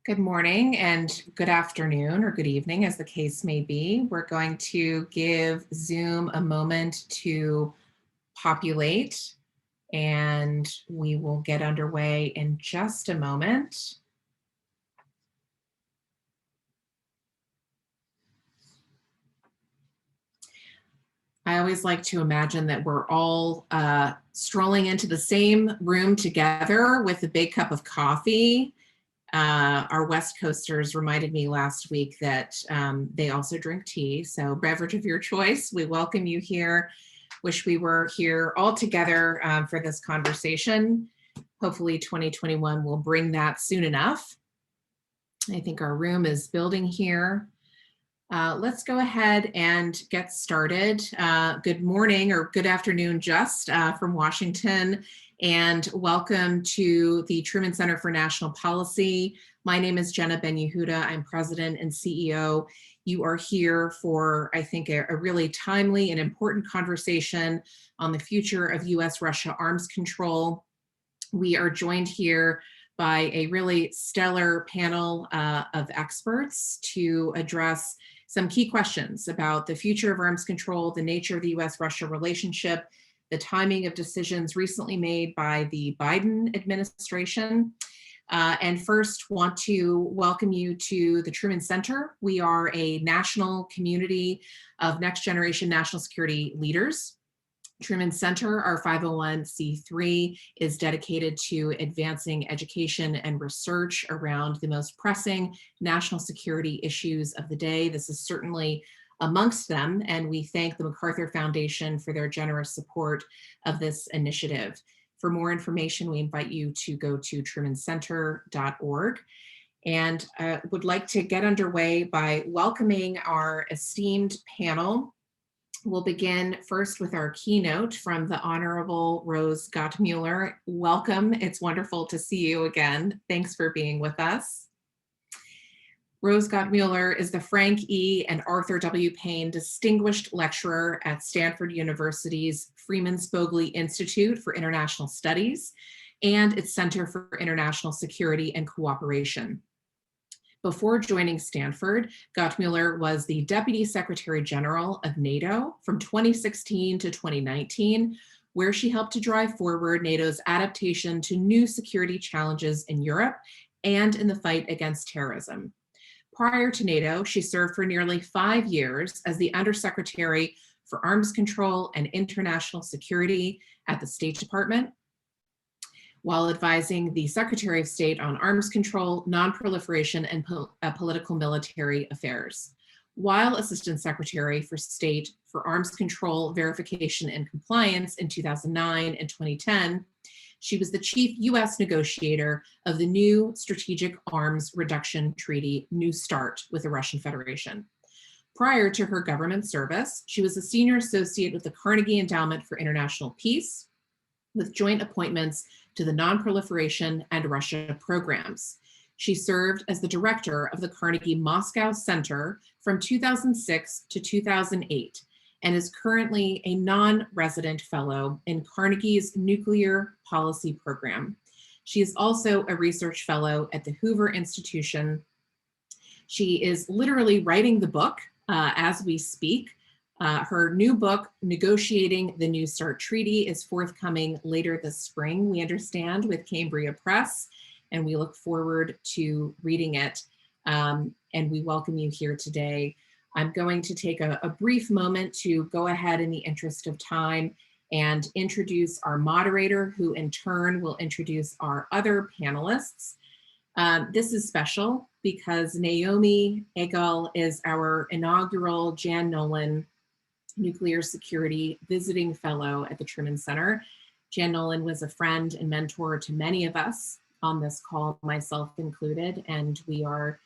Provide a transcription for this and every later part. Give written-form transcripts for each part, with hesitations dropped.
Good morning and good afternoon or good evening, as the case may be. We're going to give Zoom a moment to populate, and we will get underway in just a moment. I always like to imagine that we're all strolling into the same room together with a big cup of coffee. Our West Coasters reminded me last week that they also drink tea. So beverage of your choice, we welcome you here. Wish we were here all together for this conversation. Hopefully 2021 will bring that soon enough. I think our room is building here. Let's go ahead and get started. Good morning or good afternoon, just from Washington, and welcome to the Truman Center for National Policy. My name is Janne Ben-Yehuda. I'm president and CEO. You are here for, I think, a really timely and important conversation on the future of U.S.-Russia arms control. We are joined here by a really stellar panel of experts to address some key questions about the future of arms control, the nature of the US-Russia relationship, the timing of decisions recently made by the Biden administration. And first, want to welcome you to the Truman Center. We are a national community of next generation national security leaders. Truman Center, our 501c3, is dedicated to advancing education and research around the most pressing national security issues of the day. This is certainly amongst them, and we thank the MacArthur Foundation for their generous support of this initiative. For more information, we invite you to go to trumancenter.org. And would like to get underway by welcoming our esteemed panel. We'll begin first with our keynote from the Honorable Rose Gottemoeller. Welcome. It's wonderful to see you again. Thanks for being with us. Rose Gottemoeller is the Frank E. and Arthur W. Payne Distinguished Lecturer at Stanford University's Freeman Spogli Institute for International Studies and its Center for International Security and Cooperation. Before joining Stanford, Gottemoeller was the Deputy Secretary General of NATO from 2016 to 2019, where she helped to drive forward NATO's adaptation to new security challenges in Europe and in the fight against terrorism. Prior to NATO, she served for nearly 5 years as the Undersecretary for Arms Control and International Security at the State Department, while advising the Secretary of State on arms control, non-proliferation, and political military affairs. While Assistant Secretary for State for Arms Control, Verification, and Compliance in 2009 and 2010, she was the chief US negotiator of the new Strategic Arms Reduction Treaty, New START, with the Russian Federation. Prior to her government service, she was a senior associate with the Carnegie Endowment for International Peace, with joint appointments to the Non-Proliferation and Russia programs. She served as the director of the Carnegie Moscow Center from 2006 to 2008 and is currently a non-resident fellow in Carnegie's Nuclear Policy Program. She is also a research fellow at the Hoover Institution. She is literally writing the book as we speak. Her new book, Negotiating the New START Treaty, is forthcoming later this spring, we understand, with Cambria Press, and we look forward to reading it. And we welcome you here today. I'm going to take a brief moment to go ahead in the interest of time and introduce our moderator, who in turn will introduce our other panelists. This is special because Naomi Egel is our inaugural Jan Nolan Nuclear Security Visiting Fellow at the Truman Center. Jan Nolan was a friend and mentor to many of us on this call, myself included, and we are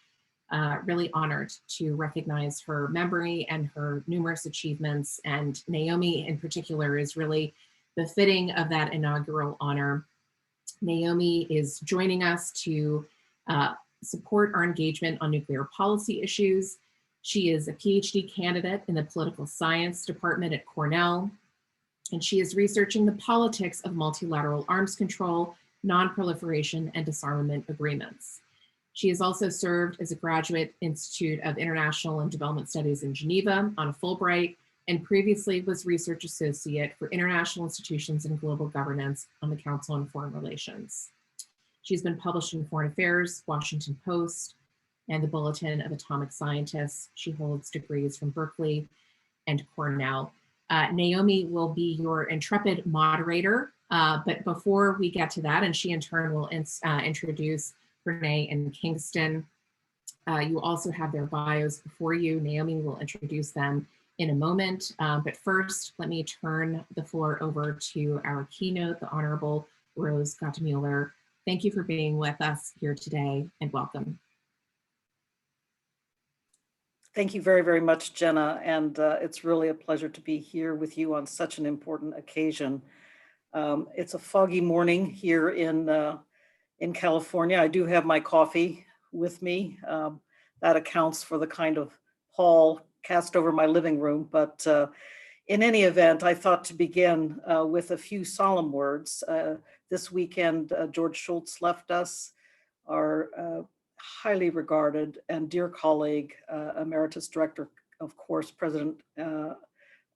really honored to recognize her memory and her numerous achievements. And Naomi in particular is really befitting of that inaugural honor. Naomi is joining us to support our engagement on nuclear policy issues. She is a PhD candidate in the political science department at Cornell, and she is researching the politics of multilateral arms control, non-proliferation, and disarmament agreements. She has also served as a graduate Institute of International and Development Studies in Geneva on a Fulbright, and previously was research associate for international institutions and global governance on the Council on Foreign Relations. She's been published in Foreign Affairs, Washington Post, and the Bulletin of Atomic Scientists. She holds degrees from Berkeley and Cornell. Naomi will be your intrepid moderator, but before we get to that, and she in turn will introduce Pranay and Kingston. You also have their bios before you. Naomi will introduce them in a moment, but first, let me turn the floor over to our keynote, the Honorable Rose Gottemoeller. Thank you for being with us here today, and welcome. Thank you very, very much, Jenna, and it's really a pleasure to be here with you on such an important occasion. It's a foggy morning here in California. I do have my coffee with me. That accounts for the kind of pall cast over my living room, but in any event, I thought to begin with a few solemn words. This weekend, George Shultz left us, our highly regarded and dear colleague, Emeritus Director, of course, President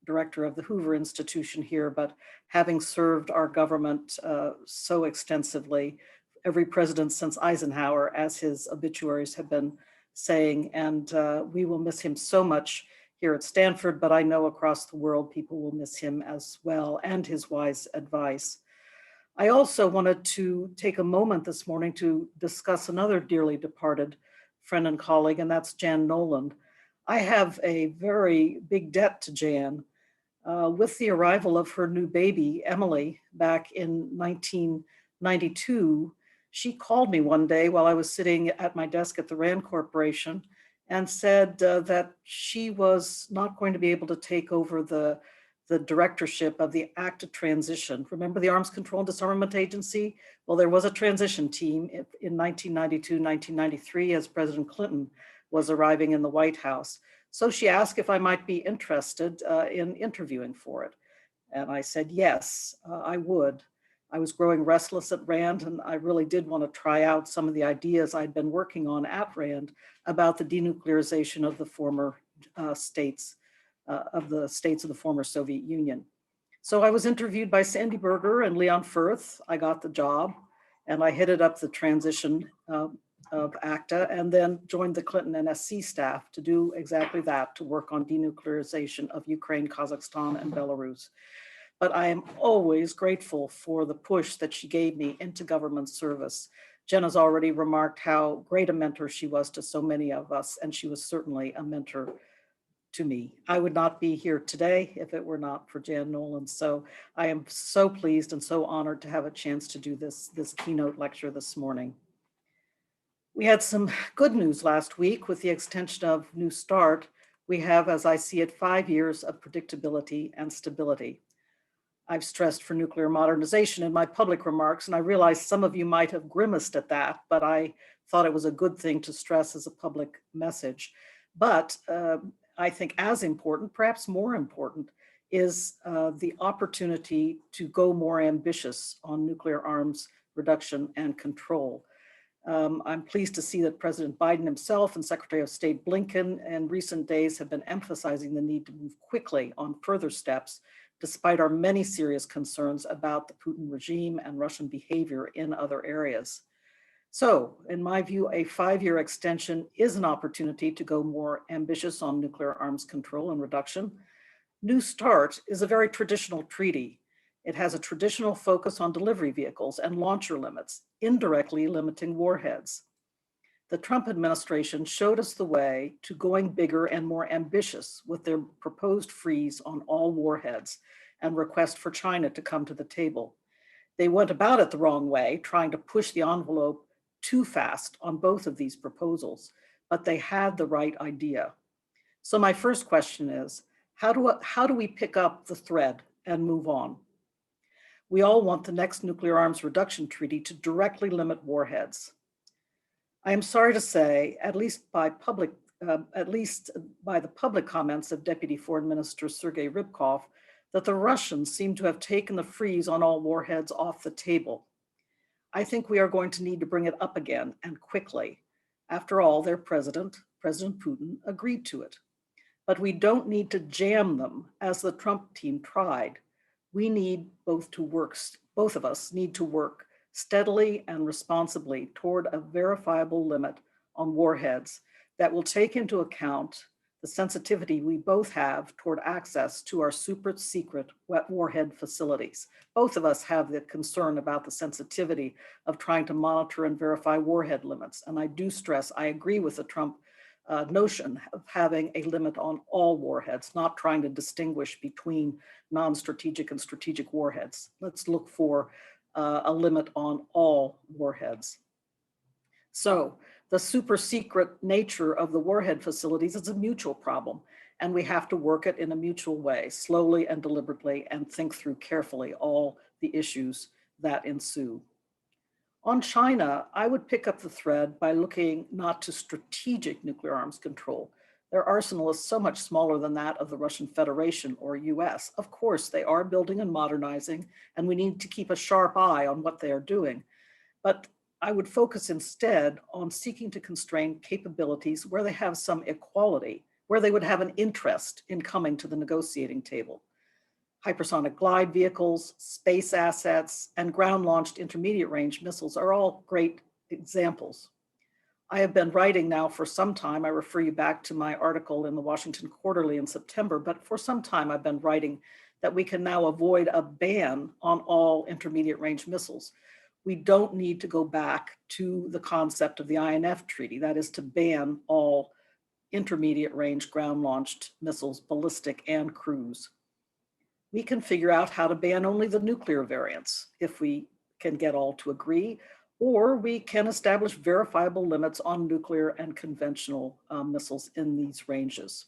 Director of the Hoover Institution here, but having served our government so extensively, every president since Eisenhower, as his obituaries have been saying, and we will miss him so much here at Stanford, but I know across the world people will miss him as well, and his wise advice. I also wanted to take a moment this morning to discuss another dearly departed friend and colleague, and that's Janne Nolan. I have a very big debt to Janne. With the arrival of her new baby, Emily, back in 1992, she called me one day while I was sitting at my desk at the RAND Corporation and said that she was not going to be able to take over the directorship of the ACTA transition. Remember the Arms Control and Disarmament Agency? Well, there was a transition team in 1992, 1993, as President Clinton was arriving in the White House. So she asked if I might be interested in interviewing for it. And I said, yes, I would. I was growing restless at RAND, and I really did want to try out some of the ideas I'd been working on at RAND about the denuclearization of the former states of the former Soviet Union. So I was interviewed by Sandy Berger and Leon Firth. I got the job, and I headed up the transition of ACTA, and then joined the Clinton NSC staff to do exactly that, to work on denuclearization of Ukraine, Kazakhstan, and Belarus. But I am always grateful for the push that she gave me into government service. Jenna's already remarked how great a mentor she was to so many of us, and she was certainly a mentor to me. I would not be here today if it were not for Janne Nolan. So I am so pleased and so honored to have a chance to do this keynote lecture this morning. We had some good news last week with the extension of New START. We have, as I see it, 5 years of predictability and stability. I've stressed for nuclear modernization in my public remarks, and I realize some of you might have grimaced at that, but I thought it was a good thing to stress as a public message. But I think as important, perhaps more important, is the opportunity to go more ambitious on nuclear arms reduction and control. I'm pleased to see that President Biden himself and Secretary of State Blinken in recent days have been emphasizing the need to move quickly on further steps, despite our many serious concerns about the Putin regime and Russian behavior in other areas. So, in my view, a 5-year extension is an opportunity to go more ambitious on nuclear arms control and reduction. New START is a very traditional treaty. It has a traditional focus on delivery vehicles and launcher limits, indirectly limiting warheads. The Trump administration showed us the way to going bigger and more ambitious with their proposed freeze on all warheads and request for China to come to the table. They went about it the wrong way, trying to push the envelope too fast on both of these proposals, but they had the right idea. So my first question is, how do we pick up the thread and move on? We all want the next nuclear arms reduction treaty to directly limit warheads. I am sorry to say, at least by the public comments of Deputy Foreign Minister Sergei Rybkov, that the Russians seem to have taken the freeze on all warheads off the table. I think we are going to need to bring it up again, and quickly. After all, their president, President Putin, agreed to it. But we don't need to jam them as the Trump team tried. We need both of us need to work steadily and responsibly toward a verifiable limit on warheads that will take into account the sensitivity we both have toward access to our super secret warhead facilities. Both of us have the concern about the sensitivity of trying to monitor and verify warhead limits. And I do stress, I agree with the Trump notion of having a limit on all warheads, not trying to distinguish between non-strategic and strategic warheads. Let's look for a limit on all warheads. So the super secret nature of the warhead facilities is a mutual problem, and we have to work it in a mutual way, slowly and deliberately, and think through carefully all the issues that ensue. On China, I would pick up the thread by looking not to strategic nuclear arms control. Their arsenal is so much smaller than that of the Russian Federation or US. Of course, they are building and modernizing, and we need to keep a sharp eye on what they are doing. But I would focus instead on seeking to constrain capabilities where they have some equality, where they would have an interest in coming to the negotiating table. Hypersonic glide vehicles, space assets, and ground-launched intermediate-range missiles are all great examples. I have been writing now for some time. I refer you back to my article in the Washington Quarterly in September, but for some time I've been writing that we can now avoid a ban on all intermediate-range missiles. We don't need to go back to the concept of the INF Treaty, that is to ban all intermediate-range ground-launched missiles, ballistic and cruise. We can figure out how to ban only the nuclear variants if we can get all to agree, or we can establish verifiable limits on nuclear and conventional missiles in these ranges.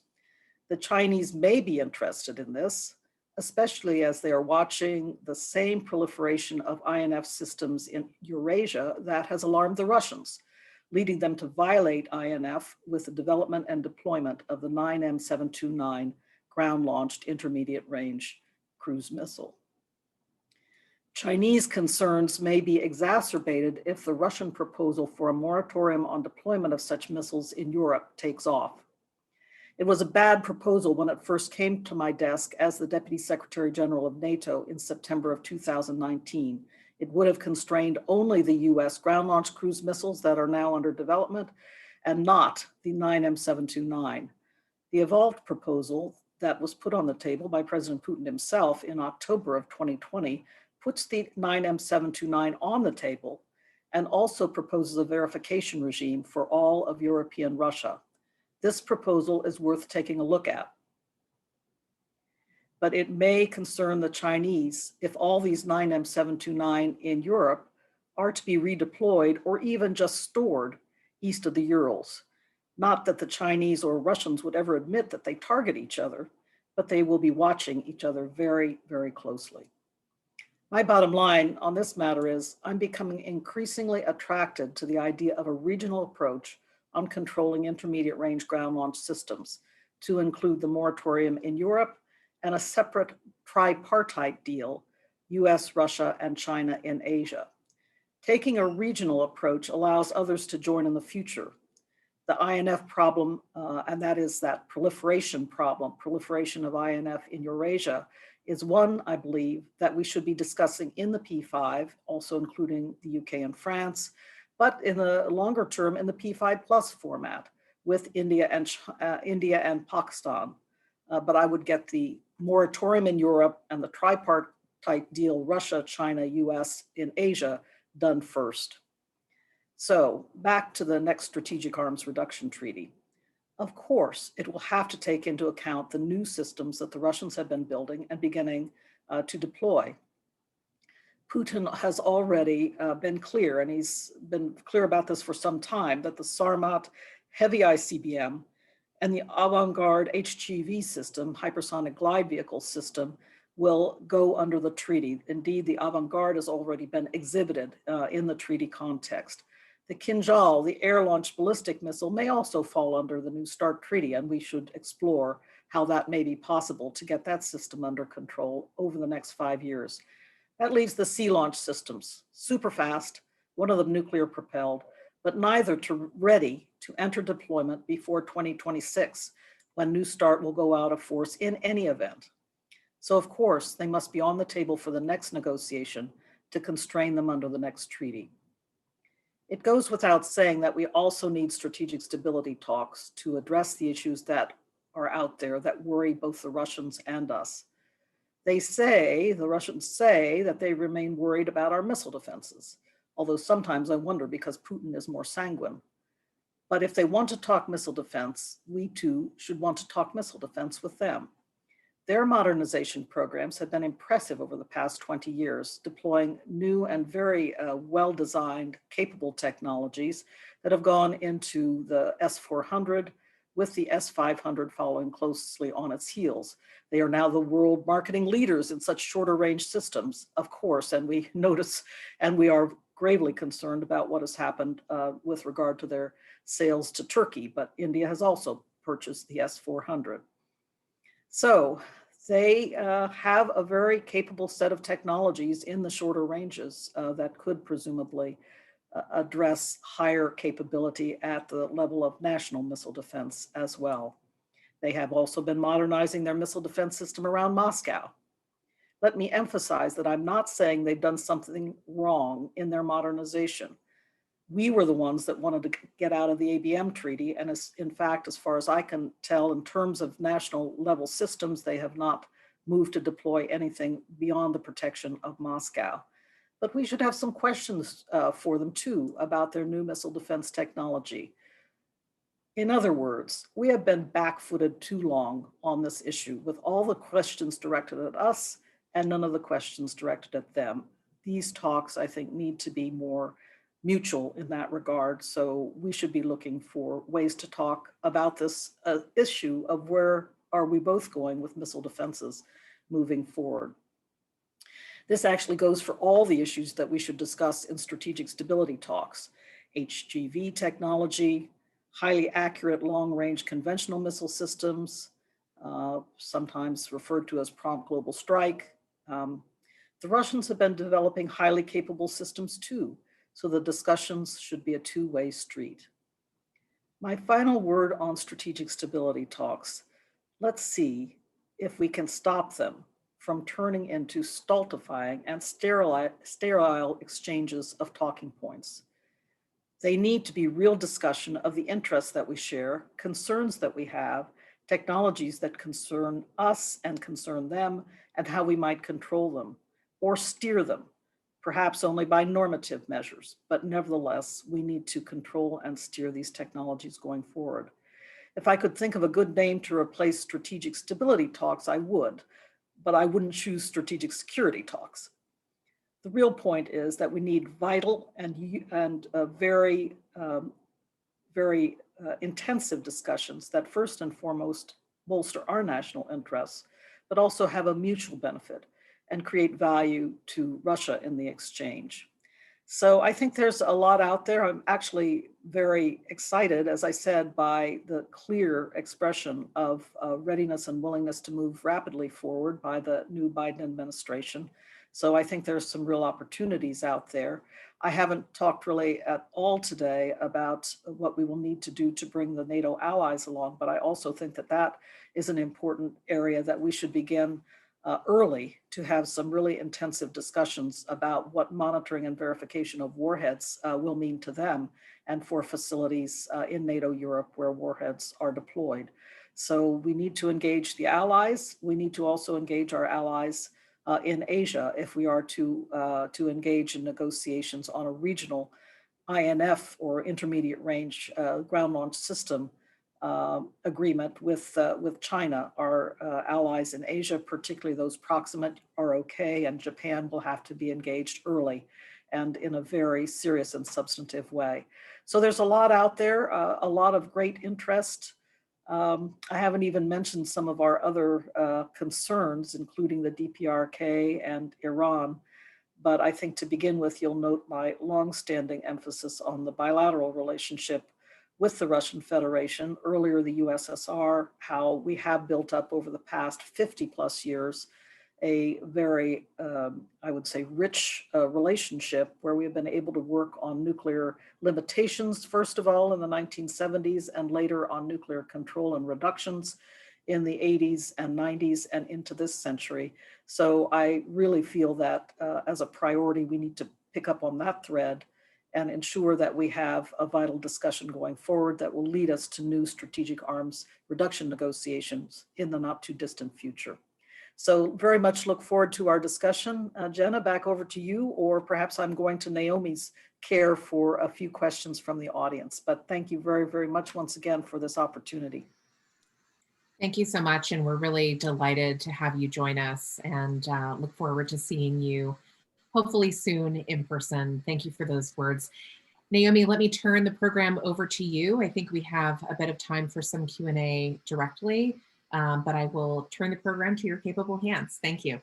The Chinese may be interested in this, especially as they are watching the same proliferation of INF systems in Eurasia that has alarmed the Russians, leading them to violate INF with the development and deployment of the 9M729 ground-launched intermediate-range cruise missile. Chinese concerns may be exacerbated if the Russian proposal for a moratorium on deployment of such missiles in Europe takes off. It was a bad proposal when it first came to my desk as the Deputy Secretary General of NATO in September of 2019. It would have constrained only the US ground-launched cruise missiles that are now under development and not the 9M729. The evolved proposal that was put on the table by President Putin himself in October of 2020 puts the 9M729 on the table and also proposes a verification regime for all of European Russia. This proposal is worth taking a look at. But it may concern the Chinese if all these 9M729 in Europe are to be redeployed or even just stored east of the Urals. Not that the Chinese or Russians would ever admit that they target each other, but they will be watching each other very, very closely. My bottom line on this matter is I'm becoming increasingly attracted to the idea of a regional approach on controlling intermediate range ground launch systems to include the moratorium in Europe and a separate tripartite deal, US, Russia, and China in Asia. Taking a regional approach allows others to join in the future. The INF problem, and that is that proliferation problem, proliferation of INF in Eurasia, is one, I believe, that we should be discussing in the P5, also including the UK and France, but in the longer term in the P5 plus format with India and Pakistan. But I would get the moratorium in Europe and the tripartite deal, Russia, China, US in Asia, done first. So back to the next strategic arms reduction treaty. Of course, it will have to take into account the new systems that the Russians have been building and beginning to deploy. Putin has already been clear, and he's been clear about this for some time, that the Sarmat heavy ICBM and the Avangard HGV system, hypersonic glide vehicle system, will go under the treaty. Indeed, the Avangard has already been exhibited in the treaty context. The Kinjal, the air-launched ballistic missile, may also fall under the New START treaty, and we should explore how that may be possible to get that system under control over the next 5 years. That leaves the sea launch systems, super fast, one of them nuclear propelled, but neither ready to enter deployment before 2026, when New START will go out of force in any event. So of course, they must be on the table for the next negotiation to constrain them under the next treaty. It goes without saying that we also need strategic stability talks to address the issues that are out there that worry both the Russians and us. The Russians say that they remain worried about our missile defenses, although sometimes I wonder because Putin is more sanguine. But if they want to talk missile defense, we too should want to talk missile defense with them. Their modernization programs have been impressive over the past 20 years, deploying new and very well-designed, capable technologies that have gone into the S-400, with the S-500 following closely on its heels. They are now the world marketing leaders in such shorter range systems, of course, and we notice and we are gravely concerned about what has happened with regard to their sales to Turkey, but India has also purchased the S-400. So they have a very capable set of technologies in the shorter ranges that could presumably address higher capability at the level of national missile defense as well. They have also been modernizing their missile defense system around Moscow. Let me emphasize that I'm not saying they've done something wrong in their modernization. We were the ones that wanted to get out of the ABM treaty, and in fact, as far as I can tell, in terms of national level systems, they have not moved to deploy anything beyond the protection of Moscow. But we should have some questions for them too about their new missile defense technology. In other words, we have been back-footed too long on this issue, with all the questions directed at us and none of the questions directed at them. These talks, I think, need to be more mutual in that regard. So we should be looking for ways to talk about this issue of where are we both going with missile defenses moving forward. This actually goes for all the issues that we should discuss in strategic stability talks: HGV technology, highly accurate long-range conventional missile systems, sometimes referred to as prompt global strike. The Russians have been developing highly capable systems too, so the discussions should be a two-way street. My final word on strategic stability talks: let's see if we can stop them from turning into stultifying and sterile exchanges of talking points. They need to be real discussion of the interests that we share, concerns that we have, technologies that concern us and concern them, and how we might control them or steer them, perhaps only by normative measures, but nevertheless, we need to control and steer these technologies going forward. If I could think of a good name to replace strategic stability talks, I would, but I wouldn't choose strategic security talks. The real point is that we need vital and very intensive discussions that first and foremost bolster our national interests, but also have a mutual benefit and create value to Russia in the exchange. So I think there's a lot out there. I'm actually very excited, as I said, by the clear expression of readiness and willingness to move rapidly forward by the new Biden administration. So I think there's some real opportunities out there. I haven't talked really at all today about what we will need to do to bring the NATO allies along, but I also think that that is an important area that we should begin early to have some really intensive discussions about what monitoring and verification of warheads will mean to them and for facilities in NATO Europe where warheads are deployed. So we need to engage the allies. We need to also engage our allies in Asia if we are to engage in negotiations on a regional INF or intermediate range ground launch system agreement with China. Our allies in Asia, particularly those proximate, are okay, and Japan will have to be engaged early and in a very serious and substantive way. So there's a lot out there, a lot of great interest. I haven't even mentioned some of our other concerns, including the DPRK and Iran. But I think to begin with, you'll note my longstanding emphasis on the bilateral relationship with the Russian Federation, earlier the USSR, how we have built up over the past 50 plus years a very, I would say, rich relationship where we have been able to work on nuclear limitations, first of all, in the 1970s, and later on nuclear control and reductions in the 80s and 90s and into this century. So I really feel that as a priority, we need to pick up on that thread and ensure that we have a vital discussion going forward that will lead us to new strategic arms reduction negotiations in the not too distant future. So very much look forward to our discussion. Janne, back over to you, or perhaps I'm going to Naomi's care for a few questions from the audience. But thank you very, very much once again for this opportunity. Thank you so much. And we're really delighted to have you join us, and look forward to seeing you hopefully soon in person. Thank you for those words. Naomi, let me turn the program over to you. I think we have a bit of time for some Q&A directly, but I will turn the program to your capable hands. Thank you.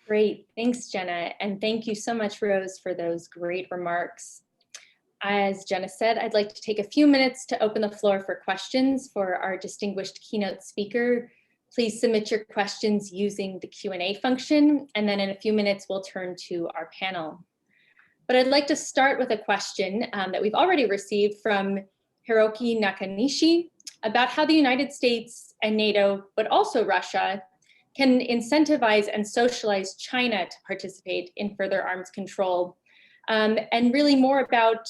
Great, thanks, Jenna. And thank you so much, Rose, for those great remarks. As Jenna said, I'd like to take a few minutes to open the floor for questions for our distinguished keynote speaker. Please submit your questions using the Q&A function, and then in a few minutes, we'll turn to our panel. But I'd like to start with a question that we've already received from Hiroki Nakanishi about how the United States and NATO, but also Russia, can incentivize and socialize China to participate in further arms control, and really more about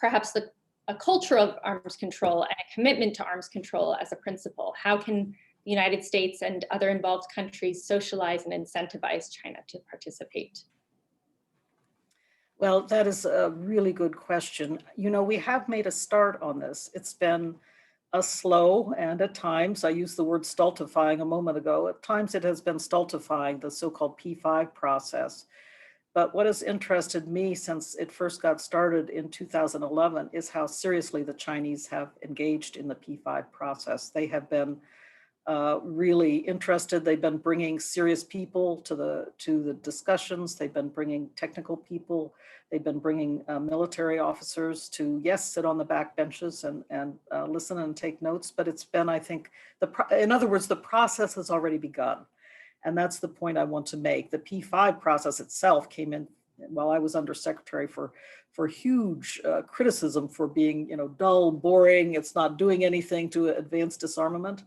perhaps a culture of arms control and a commitment to arms control as a principle. How can the United States and other involved countries socialize and incentivize China to participate? Well, that is a really good question. You know, we have made a start on this. It's been a slow, and at times, I used the word stultifying a moment ago, at times it has been stultifying, the so-called P5 process. But what has interested me since it first got started in 2011 is how seriously the Chinese have engaged in the P5 process. They have been really interested. They've been bringing serious people to the discussions. They've been bringing technical people. They've been bringing military officers to, yes, sit on the back benches and listen and take notes. But it's been, I think, in other words, the process has already begun. And that's the point I want to make. The P5 process itself came in while I was undersecretary for huge criticism for being, dull, boring. It's not doing anything to advance disarmament.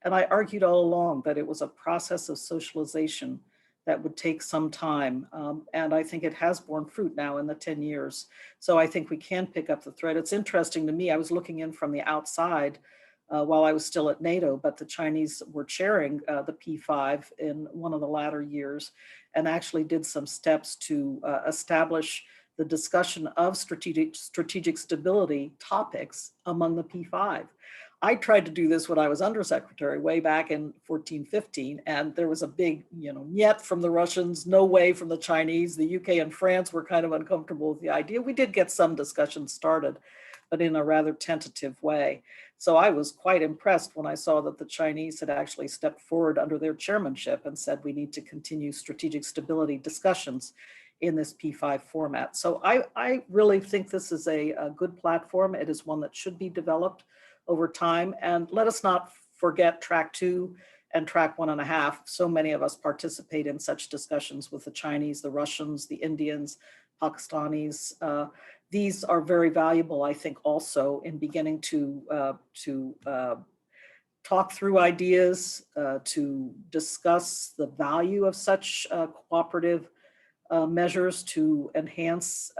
And I argued all along that it was a process of socialization that would take some time. And I think it has borne fruit now in the 10 years. So I think we can pick up the thread. It's interesting to me, I was looking in from the outside while I was still at NATO, but the Chinese were chairing the P5 in one of the latter years and actually did some steps to establish the discussion of strategic stability topics among the P5. I tried to do this when I was undersecretary way back in 14, 15, and there was a big, niet from the Russians, no way from the Chinese. The UK and France were kind of uncomfortable with the idea. We did get some discussions started, but in a rather tentative way. So I was quite impressed when I saw that the Chinese had actually stepped forward under their chairmanship and said we need to continue strategic stability discussions in this P5 format. So I really think this is a good platform. It is one that should be developed over time. And let us not forget track 2 and track 1.5. So many of us participate in such discussions with the Chinese, the Russians, the Indians, Pakistanis. These are very valuable, I think, also in beginning to talk through ideas, to discuss the value of such cooperative measures to enhance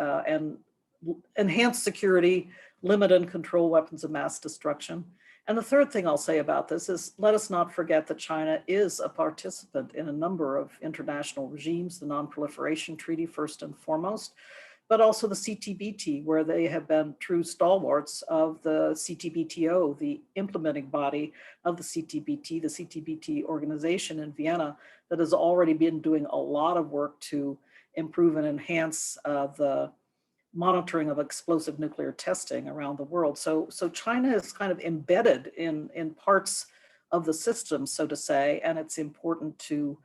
security, limit and control weapons of mass destruction. And the third thing I'll say about this is let us not forget that China is a participant in a number of international regimes, the Non-Proliferation Treaty first and foremost, but also the CTBT, where they have been true stalwarts of the CTBTO, the implementing body of the CTBT organization in Vienna that has already been doing a lot of work to improve and enhance the monitoring of explosive nuclear testing around the world. So China is kind of embedded in parts of the system, so to say, and it's important to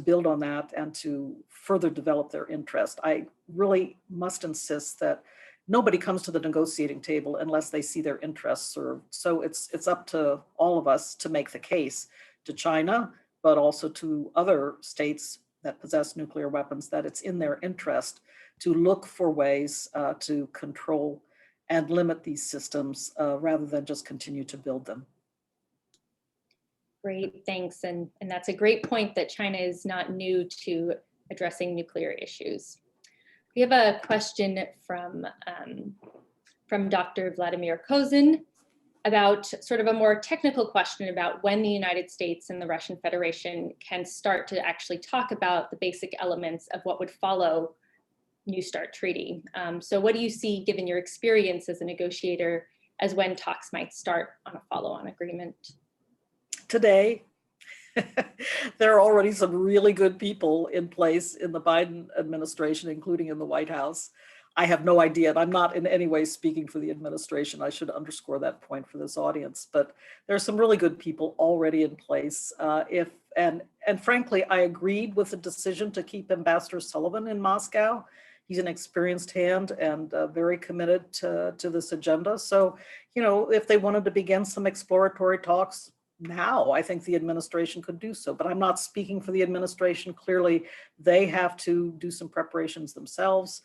build on that and to further develop their interest. I really must insist that nobody comes to the negotiating table unless they see their interests served. So it's up to all of us to make the case to China, but also to other states that possess nuclear weapons, that it's in their interest to look for ways to control and limit these systems rather than just continue to build them. Great, thanks. And that's a great point that China is not new to addressing nuclear issues. We have a question from Dr. Vladimir Kozin about sort of a more technical question about when the United States and the Russian Federation can start to actually talk about the basic elements of what would follow New START treaty. So what do you see, given your experience as a negotiator, as when talks might start on a follow-on agreement? Today, there are already some really good people in place in the Biden administration, including in the White House. I have no idea, and I'm not in any way speaking for the administration. I should underscore that point for this audience, but there are some really good people already in place. And frankly, I agreed with the decision to keep Ambassador Sullivan in Moscow. He's an experienced hand and very committed to this agenda. So, you know, if they wanted to begin some exploratory talks now, I think the administration could do so, but I'm not speaking for the administration. Clearly, they have to do some preparations themselves.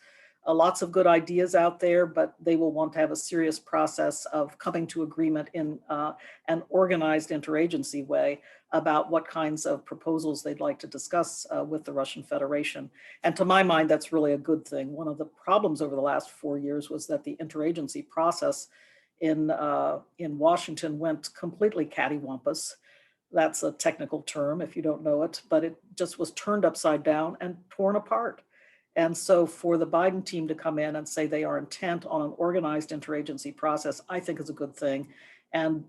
Lots of good ideas out there, but they will want to have a serious process of coming to agreement in an organized interagency way about what kinds of proposals they'd like to discuss with the Russian Federation. And to my mind, that's really a good thing. One of the problems over the last 4 years was that the interagency process in Washington went completely cattywampus. That's a technical term if you don't know it, but it just was turned upside down and torn apart. And so for the Biden team to come in and say they are intent on an organized interagency process, I think is a good thing. And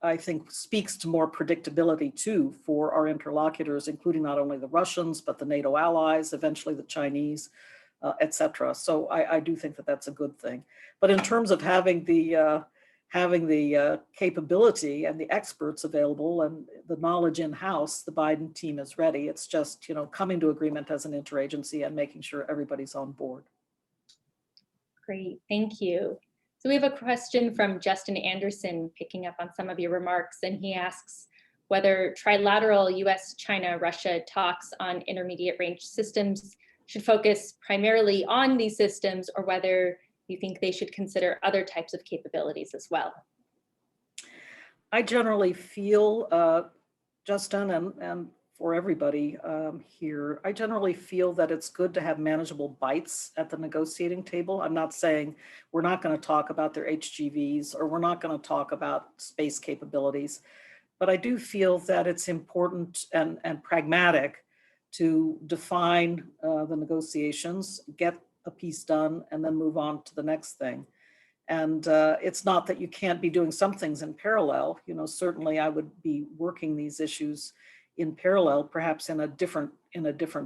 I think speaks to more predictability too for our interlocutors, including not only the Russians, but the NATO allies, eventually the Chinese, et cetera. So I do think that that's a good thing. But in terms of having the capability and the experts available and the knowledge in-house, the Biden team is ready. It's just, you know, coming to agreement as an interagency and making sure everybody's on board. Great, thank you. So we have a question from Justin Anderson, picking up on some of your remarks, and he asks whether trilateral US, China, Russia talks on intermediate range systems should focus primarily on these systems, or whether you think they should consider other types of capabilities as well. I generally feel, Justin, and for everybody here, I generally feel that it's good to have manageable bites at the negotiating table. I'm not saying we're not going to talk about their HGVs or we're not going to talk about space capabilities, but I do feel that it's important and pragmatic to define the negotiations, get a piece done, and then move on to the next thing. And it's not that you can't be doing some things in parallel. You know, certainly I would be working these issues in parallel, perhaps in a different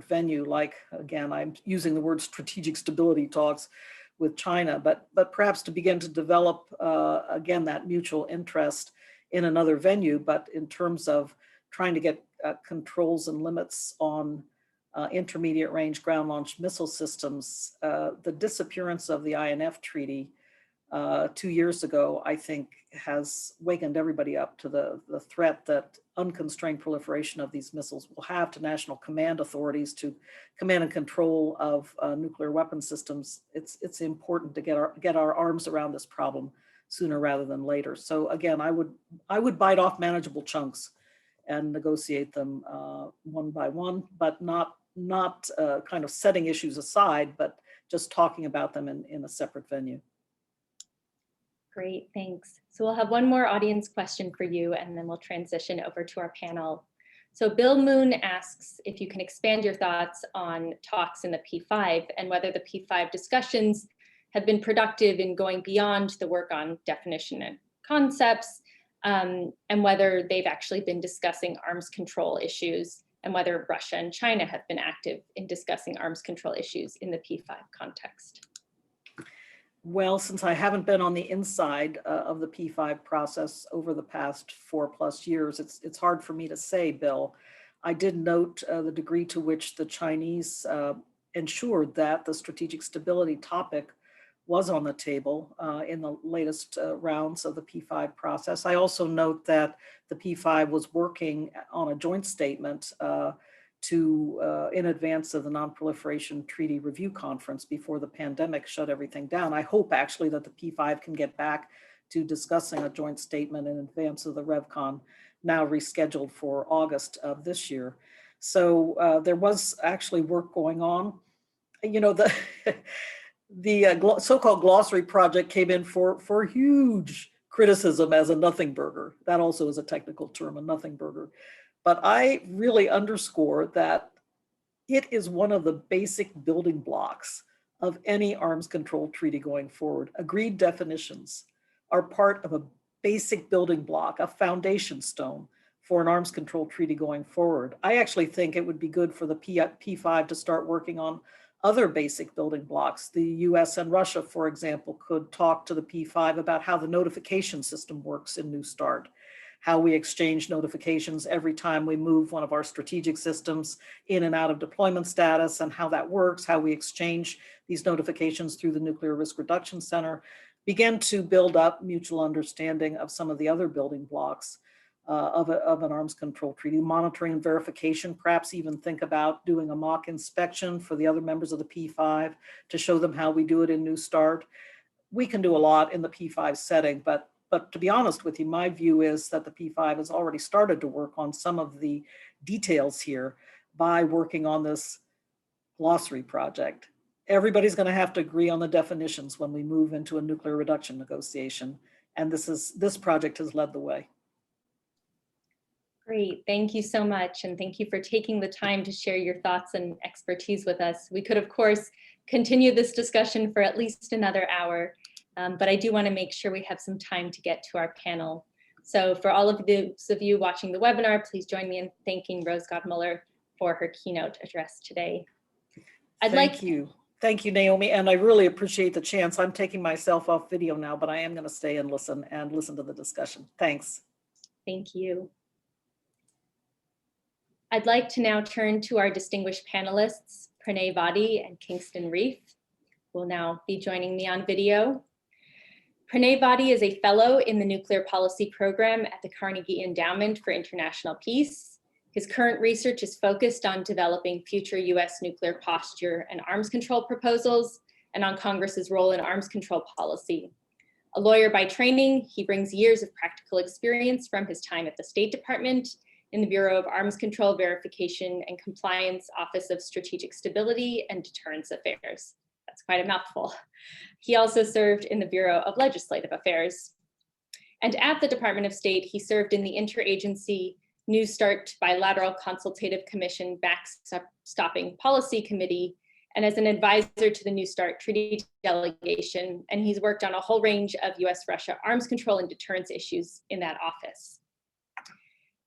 venue. Like, again, I'm using the word strategic stability talks with China, but perhaps to begin to develop again that mutual interest in another venue. But in terms of trying to get controls and limits on intermediate range ground launched missile systems, the disappearance of the INF treaty 2 years ago, I think, has wakened everybody up to the threat that unconstrained proliferation of these missiles will have to national command authorities to command and control of nuclear weapon systems. It's important to get our arms around this problem sooner rather than later. So again, I would bite off manageable chunks and negotiate them one by one, but not kind of setting issues aside, but just talking about them in a separate venue. Great, thanks. So we'll have one more audience question for you, and then we'll transition over to our panel. So Bill Moon asks if you can expand your thoughts on talks in the P5 and whether the P5 discussions have been productive in going beyond the work on definition and concepts, and whether they've actually been discussing arms control issues, and whether Russia and China have been active in discussing arms control issues in the P5 context. Well, since I haven't been on the inside of the P5 process over the past 4+ years, it's hard for me to say, Bill. I did note the degree to which the Chinese ensured that the strategic stability topic was on the table in the latest rounds of the P5 process. I also note that the P5 was working on a joint statement in advance of the Non-Proliferation Treaty Review Conference before the pandemic shut everything down. I hope actually that the P5 can get back to discussing a joint statement in advance of the RevCon, now rescheduled for August of this year. So there was actually work going on. You know, the so-called glossary project came in for huge criticism as a nothing burger. That also is a technical term, a nothing burger. But I really underscore that it is one of the basic building blocks of any arms control treaty going forward. Agreed definitions are part of a basic building block, a foundation stone for an arms control treaty going forward. I actually think it would be good for the P5 to start working on other basic building blocks. The US and Russia, for example, could talk to the P5 about how the notification system works in New START, how we exchange notifications every time we move one of our strategic systems in and out of deployment status, and how that works, how we exchange these notifications through the Nuclear Risk Reduction Center, begin to build up mutual understanding of some of the other building blocks of an arms control treaty, monitoring and verification, perhaps even think about doing a mock inspection for the other members of the P5 to show them how we do it in New START. We can do a lot in the P5 setting, but to be honest with you, my view is that the P5 has already started to work on some of the details here by working on this glossary project. Everybody's going to have to agree on the definitions when we move into a nuclear reduction negotiation. And this project has led the way. Great, thank you so much. And thank you for taking the time to share your thoughts and expertise with us. We could, of course, continue this discussion for at least another hour, but I do want to make sure we have some time to get to our panel. So for all of those of you watching the webinar, please join me in thanking Rose Gottemoeller for her keynote address today. Thank you, Naomi, and I really appreciate the chance. I'm taking myself off video now, but I am going to stay and listen to the discussion. Thanks. Thank you. I'd like to now turn to our distinguished panelists, Pranay Vaddi and Kingston Reif, who will now be joining me on video. Pranay Vaddi is a fellow in the Nuclear Policy Program at the Carnegie Endowment for International Peace. His current research is focused on developing future US nuclear posture and arms control proposals, and on Congress's role in arms control policy. A lawyer by training, he brings years of practical experience from his time at the State Department, in the Bureau of Arms Control Verification and Compliance Office of Strategic Stability and Deterrence Affairs. That's quite a mouthful. He also served in the Bureau of Legislative Affairs. And at the Department of State, he served in the Interagency New START Bilateral Consultative Commission Backstopping Policy Committee, and as an advisor to the New START Treaty Delegation, and he's worked on a whole range of US-Russia arms control and deterrence issues in that office.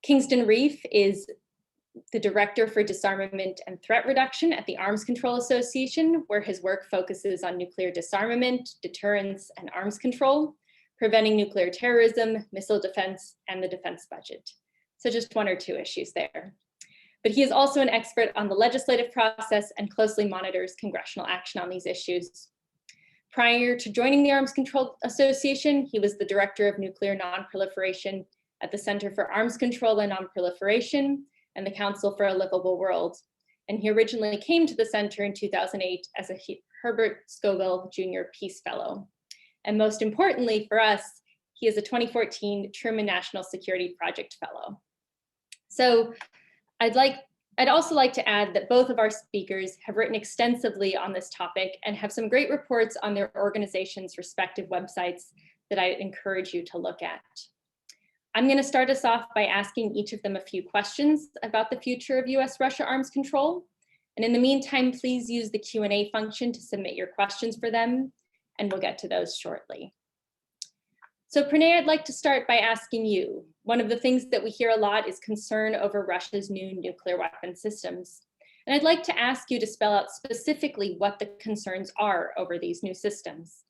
Kingston Reif is the Director for Disarmament and Threat Reduction at the Arms Control Association, where his work focuses on nuclear disarmament, deterrence, and arms control, preventing nuclear terrorism, missile defense, and the defense budget. So just one or two issues there. But he is also an expert on the legislative process and closely monitors congressional action on these issues. Prior to joining the Arms Control Association, he was the Director of Nuclear Non-Proliferation at the Center for Arms Control and Non-Proliferation and the Council for a Livable World. And he originally came to the center in 2008 as a Herbert Scoville Jr. Peace Fellow. And most importantly for us, he is a 2014 Truman National Security Project Fellow. So I'd also like to add that both of our speakers have written extensively on this topic and have some great reports on their organizations' respective websites that I encourage you to look at. I'm going to start us off by asking each of them a few questions about the future of US-Russia arms control. And in the meantime, please use the Q&A function to submit your questions for them, and we'll get to those shortly. So Pranay, I'd like to start by asking you, one of the things that we hear a lot is concern over Russia's new nuclear weapon systems. And I'd like to ask you to spell out specifically what the concerns are over these new systems.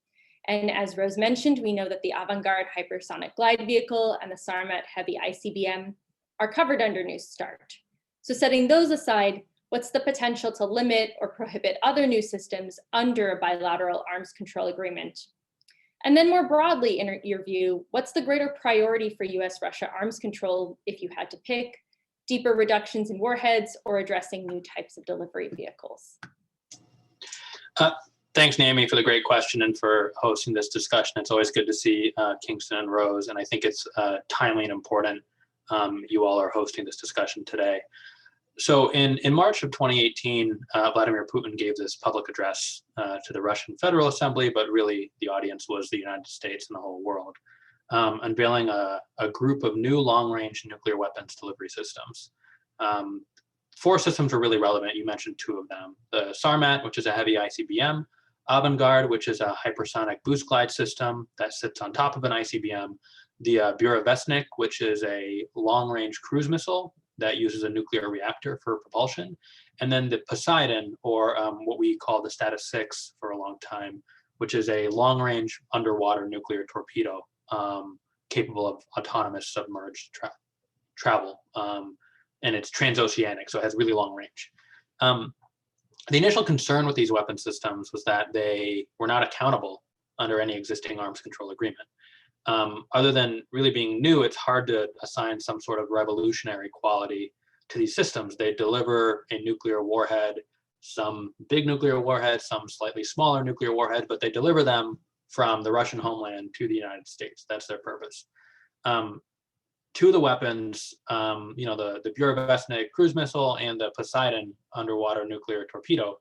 And as Rose mentioned, we know that the Avangard hypersonic glide vehicle and the Sarmat heavy ICBM are covered under New START. So setting those aside, What's the potential to limit or prohibit other new systems under a bilateral arms control agreement? And then more broadly, in your view, what's the greater priority for US-Russia arms control if you had to pick? Deeper reductions in warheads or addressing new types of delivery vehicles? Thanks, Naomi, for the great question and for hosting this discussion. It's always good to see Kingston and Rose, and I think it's timely and important you all are hosting this discussion today. So in March of 2018, Vladimir Putin gave this public address to the Russian Federal Assembly, but really the audience was the United States and the whole world, unveiling a group of new long-range nuclear weapons delivery systems. 4 systems are really relevant. You mentioned 2 of them. The Sarmat, which is a heavy ICBM, Avangard, which is a hypersonic boost glide system that sits on top of an ICBM, the Burevestnik, which is a long-range cruise missile that uses a nuclear reactor for propulsion, and then the Poseidon, or what we call the Status 6 for a long time, which is a long-range underwater nuclear torpedo capable of autonomous submerged travel, and it's transoceanic, so it has really long range. The initial concern with these weapon systems was that they were not accountable under any existing arms control agreement. Other than really being new, it's hard to assign some sort of revolutionary quality to these systems. They deliver a nuclear warhead, some big nuclear warheads, some slightly smaller nuclear warheads, but they deliver them from the Russian homeland to the United States. That's their purpose. 2 of the weapons, the Burevestnik cruise missile and the Poseidon underwater nuclear torpedo,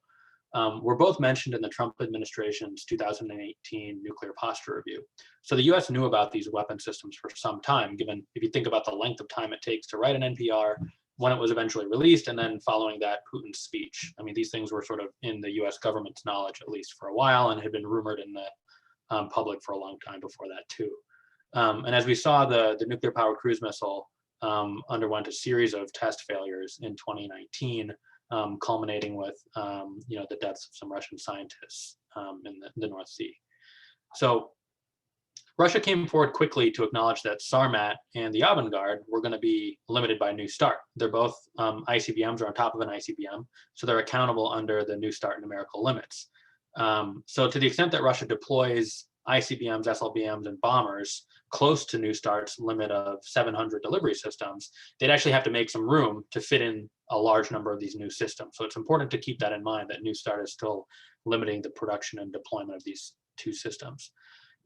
were both mentioned in the Trump administration's 2018 nuclear posture review. So the US knew about these weapon systems for some time, given if you think about the length of time it takes to write an NPR, when it was eventually released, and then following that, Putin's speech. I mean, these things were sort of in the US government's knowledge, at least for a while, and had been rumored in the public for a long time before that too. And as we saw, the nuclear powered cruise missile underwent a series of test failures in 2019, culminating with the deaths of some Russian scientists in the North Sea. So Russia came forward quickly to acknowledge that Sarmat and the Avangard were going to be limited by New START. They're both ICBMs, or on top of an ICBM, so they're accountable under the New START numerical limits. So to the extent that Russia deploys ICBMs, SLBMs, and bombers close to New START's limit of 700 delivery systems, they'd actually have to make some room to fit in a large number of these new systems. So it's important to keep that in mind, that New START is still limiting the production and deployment of these 2 systems.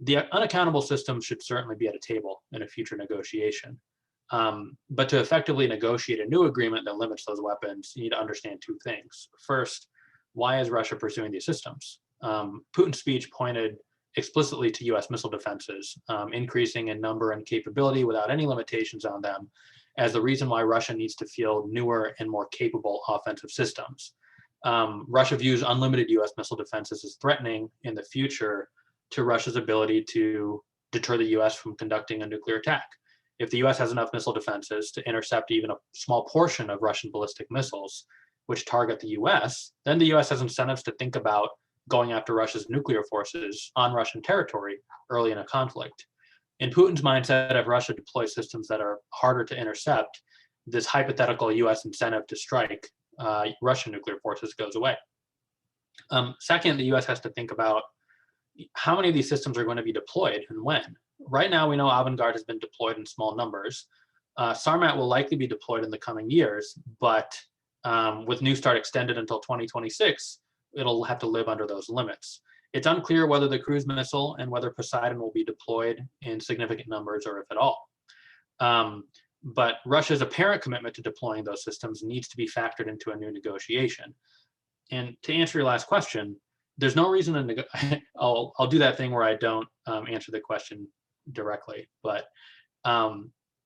The unaccountable systems should certainly be at a table in a future negotiation. But to effectively negotiate a new agreement that limits those weapons, you need to understand 2 things. First, why is Russia pursuing these systems? Putin's speech pointed explicitly to US missile defenses, increasing in number and capability without any limitations on them, as the reason why Russia needs to field newer and more capable offensive systems. Russia views unlimited US missile defenses as threatening in the future to Russia's ability to deter the US from conducting a nuclear attack. If the US has enough missile defenses to intercept even a small portion of Russian ballistic missiles, which target the US, then the US has incentives to think about going after Russia's nuclear forces on Russian territory early in a conflict. In Putin's mindset, if Russia deploys systems that are harder to intercept, this hypothetical US incentive to strike Russian nuclear forces goes away. Second, the US has to think about how many of these systems are going to be deployed and when. Right now, we know Avangard has been deployed in small numbers. Sarmat will likely be deployed in the coming years, but with New START extended until 2026, it'll have to live under those limits. It's unclear whether the cruise missile and whether Poseidon will be deployed in significant numbers or if at all. But Russia's apparent commitment to deploying those systems needs to be factored into a new negotiation. And to answer your last question, there's no reason to I'll do that thing where I don't answer the question directly, but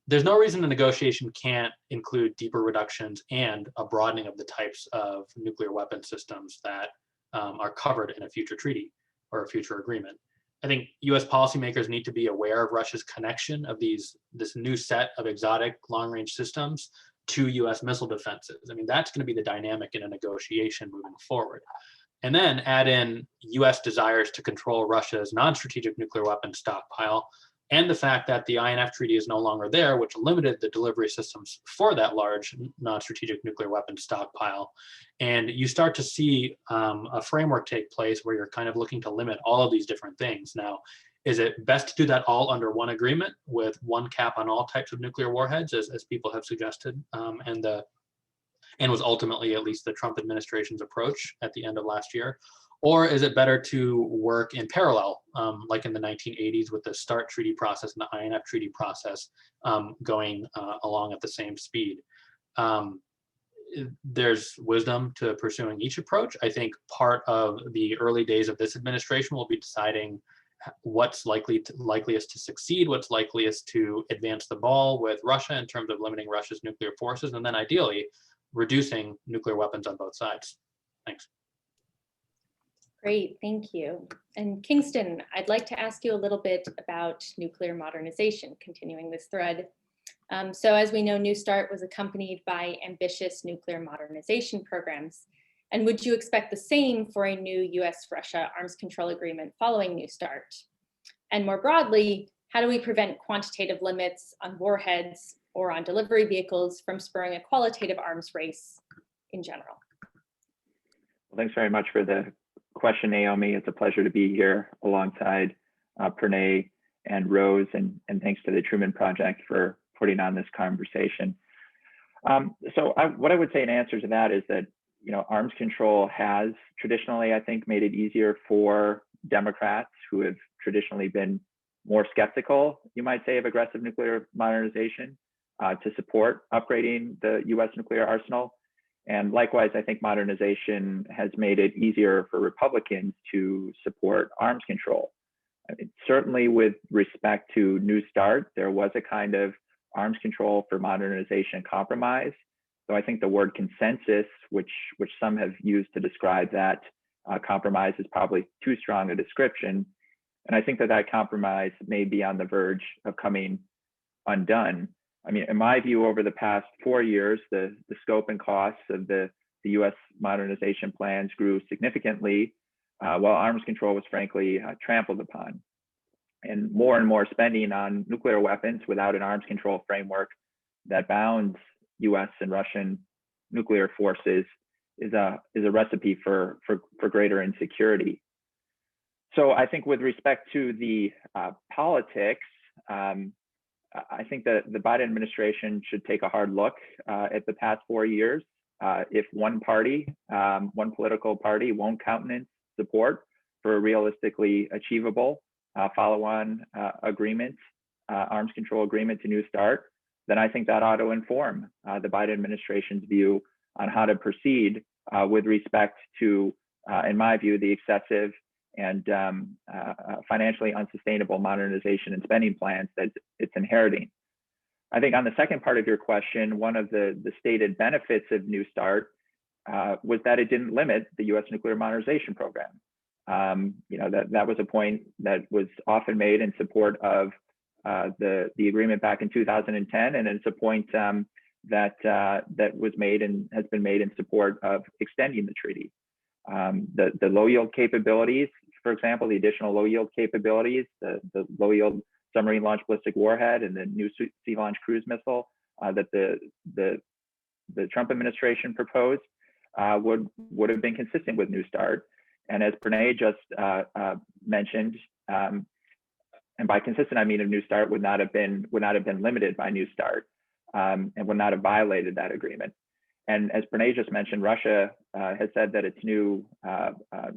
there's no reason the negotiation can't include deeper reductions and a broadening of the types of nuclear weapon systems that are covered in a future treaty or a future agreement. I think US policymakers need to be aware of Russia's connection of this new set of exotic long-range systems to US missile defenses. I mean, that's going to be the dynamic in a negotiation moving forward. And then add in US desires to control Russia's non-strategic nuclear weapons stockpile, and the fact that the INF treaty is no longer there, which limited the delivery systems for that large non-strategic nuclear weapon stockpile. And you start to see a framework take place where you're kind of looking to limit all of these different things. Now, is it best to do that all under one agreement with one cap on all types of nuclear warheads, as people have suggested, and was ultimately at least the Trump administration's approach at the end of last year? Or is it better to work in parallel, like in the 1980s with the START treaty process and the INF treaty process going along at the same speed? There's wisdom to pursuing each approach. I think part of the early days of this administration will be deciding what's likeliest to succeed, what's likeliest to advance the ball with Russia in terms of limiting Russia's nuclear forces, and then ideally reducing nuclear weapons on both sides. Thanks. Great, thank you. And Kingston, I'd like to ask you a little bit about nuclear modernization, continuing this thread. So as we know, New START was accompanied by ambitious nuclear modernization programs. And would you expect the same for a new US-Russia arms control agreement following New START? And more broadly, how do we prevent quantitative limits on warheads or on delivery vehicles from spurring a qualitative arms race in general? Well, thanks very much for the question, Naomi. It's a pleasure to be here alongside Pranay and Rose, and thanks to the Truman Project for putting on this conversation. What I would say in answer to that is that, you know, arms control has traditionally, I think, made it easier for Democrats who have traditionally been more skeptical, you might say, of aggressive nuclear modernization to support upgrading the US nuclear arsenal. And likewise, I think modernization has made it easier for Republicans to support arms control. I mean, certainly with respect to New START, there was a kind of arms control for modernization compromise. So I think the word consensus, which some have used to describe that compromise, is probably too strong a description. And I think that compromise may be on the verge of coming undone. I mean, in my view, over the past 4 years, the scope and costs of the US modernization plans grew significantly, while arms control was frankly trampled upon. And more spending on nuclear weapons without an arms control framework that bounds US and Russian nuclear forces is a recipe for greater insecurity. So I think with respect to the politics, I think that the Biden administration should take a hard look at the past 4 years. If one political party won't countenance support for a realistically achievable follow-on agreement, arms control agreement to New START, then I think that ought to inform the Biden administration's view on how to proceed with respect to, in my view, the excessive and financially unsustainable modernization and spending plans that it's inheriting. I think on the second part of your question, one of the stated benefits of New START was that it didn't limit the US nuclear modernization program. You know, that was a point that was often made in support of the agreement back in 2010, and it's a point that was made and has been made in support of extending the treaty. The low yield capabilities, for example, the additional low yield capabilities, the low yield submarine launched ballistic warhead and the new sea launched cruise missile that the Trump administration proposed would have been consistent with New START. And as Pranay just mentioned, and by consistent I mean if New START would not have been limited by New START and would not have violated that agreement. And as Pranay just mentioned, Russia has said that its new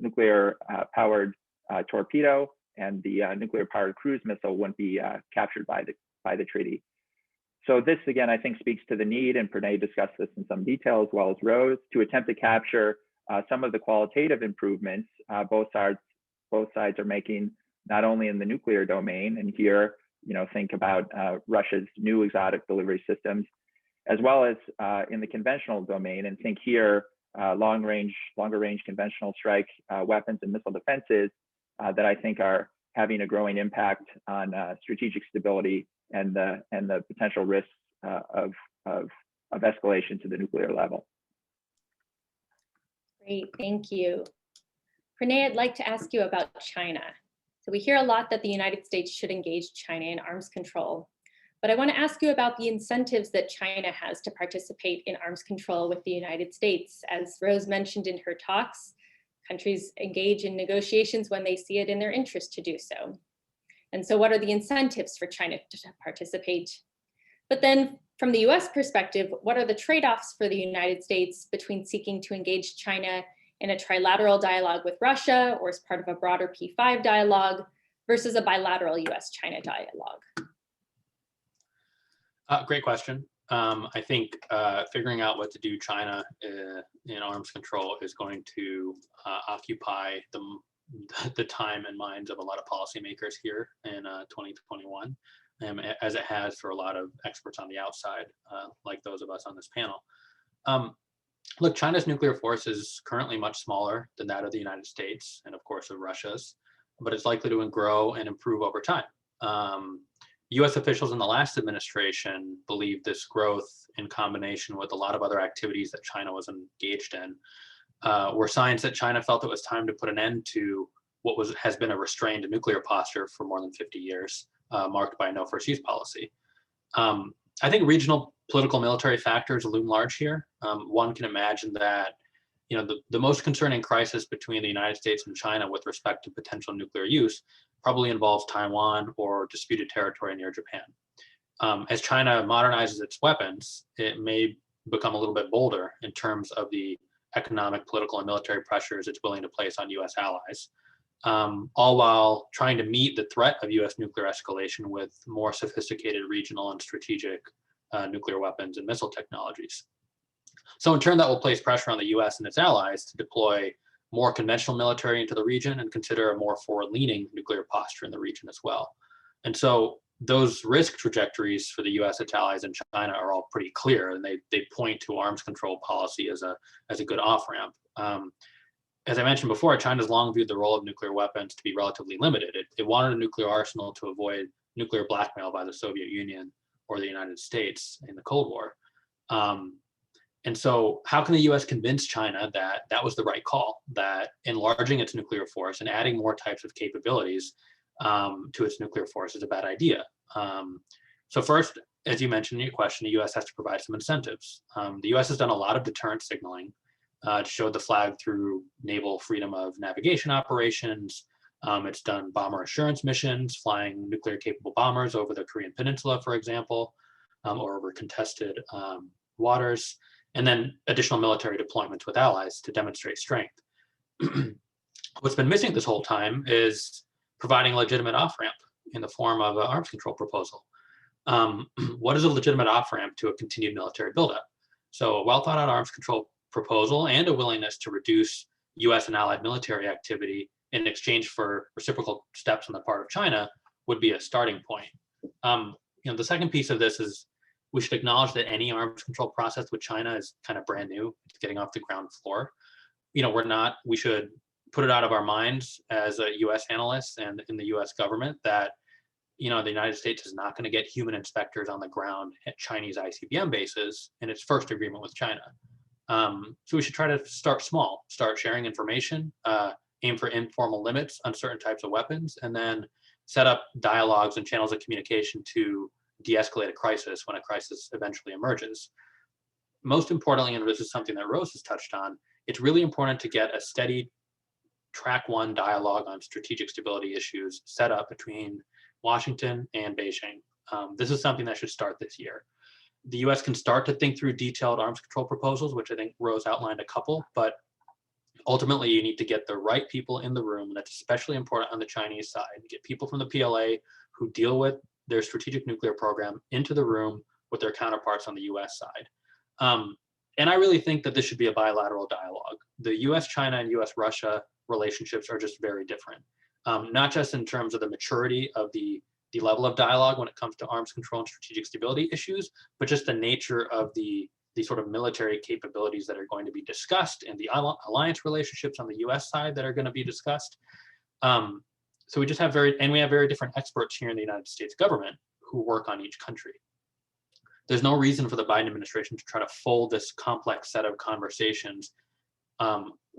nuclear-powered torpedo and the nuclear-powered cruise missile wouldn't be captured by the treaty. So this, again, I think speaks to the need, and Pranay discussed this in some detail as well as Rose, to attempt to capture some of the qualitative improvements both sides are making, not only in the nuclear domain, and here, you know, think about Russia's new exotic delivery systems, as well as in the conventional domain, and think here longer range conventional strike weapons and missile defenses that I think are having a growing impact on strategic stability and the potential risks of escalation to the nuclear level. Great, thank you. Pranay, I'd like to ask you about China. So we hear a lot that the United States should engage China in arms control. But I want to ask you about the incentives that China has to participate in arms control with the United States. As Rose mentioned in her talks, countries engage in negotiations when they see it in their interest to do so. And so what are the incentives for China to participate? But then from the US perspective, what are the trade-offs for the United States between seeking to engage China in a trilateral dialogue with Russia or as part of a broader P5 dialogue versus a bilateral US-China dialogue? Great question. I think figuring out what to do China in arms control is going to occupy the time and minds of a lot of policymakers here in 2021, as it has for a lot of experts on the outside, like those of us on this panel. Look, China's nuclear force is currently much smaller than that of the United States and of course of Russia's, but it's likely to grow and improve over time. US officials in the last administration believed this growth in combination with a lot of other activities that China was engaged in were signs that China felt it was time to put an end to what has been a restrained nuclear posture for more than 50 years, marked by a no first use policy. I think regional political military factors loom large here. One can imagine that the most concerning crisis between the United States and China with respect to potential nuclear use probably involves Taiwan or disputed territory near Japan. As China modernizes its weapons, it may become a little bit bolder in terms of the economic, political, and military pressures it's willing to place on US allies, all while trying to meet the threat of US nuclear escalation with more sophisticated regional and strategic nuclear weapons and missile technologies. So in turn, that will place pressure on the US and its allies to deploy more conventional military into the region and consider a more forward-leaning nuclear posture in the region as well. And so those risk trajectories for the US, its allies, and China are all pretty clear, and they point to arms control policy as a good off-ramp. As I mentioned before, China's long viewed the role of nuclear weapons to be relatively limited. It wanted a nuclear arsenal to avoid nuclear blackmail by the Soviet Union or the United States in the Cold War. And so how can the US convince China that that was the right call, that enlarging its nuclear force and adding more types of capabilities to its nuclear force is a bad idea? So first, as you mentioned in your question, the US has to provide some incentives. The US has done a lot of deterrent signaling to show the flag through naval freedom of navigation operations. It's done bomber assurance missions, flying nuclear capable bombers over the Korean Peninsula, for example, or over contested waters, and then additional military deployments with allies to demonstrate strength. What's been missing this whole time is providing a legitimate off-ramp in the form of an arms control proposal. What is a legitimate off-ramp to a continued military buildup? So a well-thought-out arms control proposal and a willingness to reduce US and allied military activity in exchange for reciprocal steps on the part of China would be a starting point. The second piece of this is we should acknowledge that any arms control process with China is kind of brand new. It's getting off the ground floor. We should put it out of our minds as a US analysts and in the US government that, the United States is not going to get human inspectors on the ground at Chinese ICBM bases in its first agreement with China. So we should try to start small, start sharing information, aim for informal limits on certain types of weapons, and then set up dialogues and channels of communication to de-escalate a crisis when a crisis eventually emerges. Most importantly, and this is something that Rose has touched on, it's really important to get a steady track one dialogue on strategic stability issues set up between Washington and Beijing. This is something that should start this year. The US can start to think through detailed arms control proposals, which I think Rose outlined a couple, but ultimately you need to get the right people in the room, and that's especially important on the Chinese side. Get people from the PLA who deal with their strategic nuclear program into the room with their counterparts on the US side. And I really think that this should be a bilateral dialogue. The US-China and US-Russia relationships are just very different, not just in terms of the maturity of the level of dialogue when it comes to arms control and strategic stability issues, but just the nature of the sort of military capabilities that are going to be discussed and the alliance relationships on the US side that are going to be discussed. So we just have very different experts here in the United States government who work on each country. There's no reason for the Biden administration to try to fold this complex set of conversations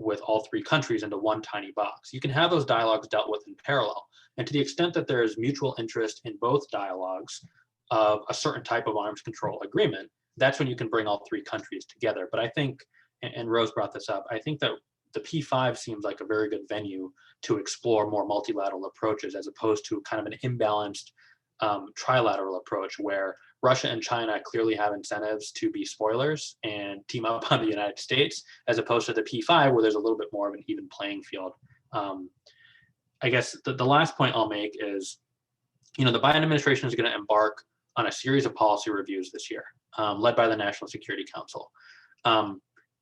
with all three countries into one tiny box. You can have those dialogues dealt with in parallel. And to the extent that there is mutual interest in both dialogues of a certain type of arms control agreement, that's when you can bring all three countries together. But I think, and Rose brought this up, I think that the P5 seems like a very good venue to explore more multilateral approaches as opposed to kind of an imbalanced trilateral approach where Russia and China clearly have incentives to be spoilers and team up on the United States, as opposed to the P5 where there's a little bit more of an even playing field. I guess the last point I'll make is, the Biden administration is going to embark on a series of policy reviews this year, led by the National Security Council.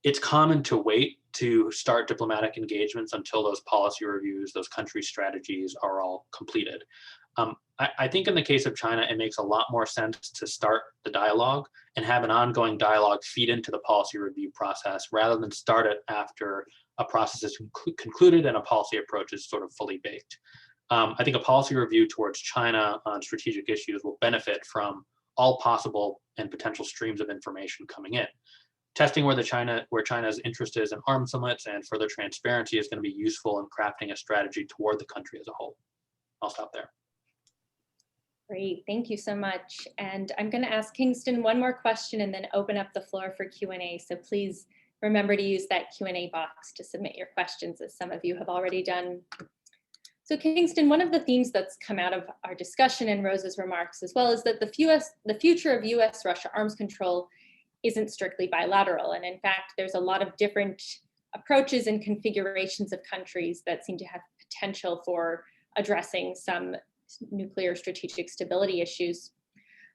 It's common to wait to start diplomatic engagements until those policy reviews, those country strategies are all completed. I think in the case of China, it makes a lot more sense to start the dialogue and have an ongoing dialogue feed into the policy review process rather than start it after a process is concluded and a policy approach is sort of fully baked. I think a policy review towards China on strategic issues will benefit from all possible and potential streams of information coming in. Testing where China's interest is in arms limits and further transparency is going to be useful in crafting a strategy toward the country as a whole. I'll stop there. Great, thank you so much. And I'm going to ask Kingston one more question and then open up the floor for Q&A. So please remember to use that Q&A box to submit your questions, as some of you have already done. So Kingston, one of the themes that's come out of our discussion and Rose's remarks as well is that the future of US-Russia arms control isn't strictly bilateral. And in fact, there's a lot of different approaches and configurations of countries that seem to have potential for addressing some nuclear strategic stability issues.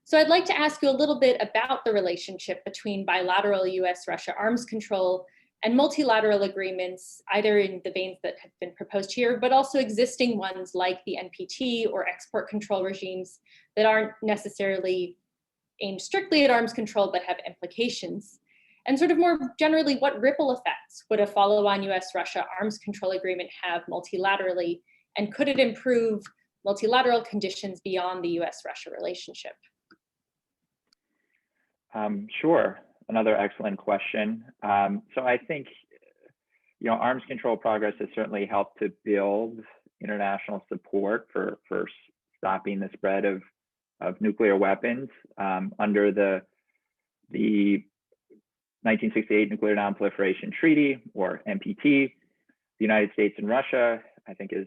So I'd like to ask you a little bit about the relationship between bilateral US-Russia arms control and multilateral agreements, either in the veins that have been proposed here, but also existing ones like the NPT or export control regimes that aren't necessarily aimed strictly at arms control, but have implications. And sort of more generally, what ripple effects would a follow-on US-Russia arms control agreement have multilaterally, and could it improve multilateral conditions beyond the US-Russia relationship? Sure, another excellent question. So I think, arms control progress has certainly helped to build international support for stopping the spread of nuclear weapons under the 1968 Nuclear Non-Proliferation Treaty, or NPT. The United States and Russia, I think as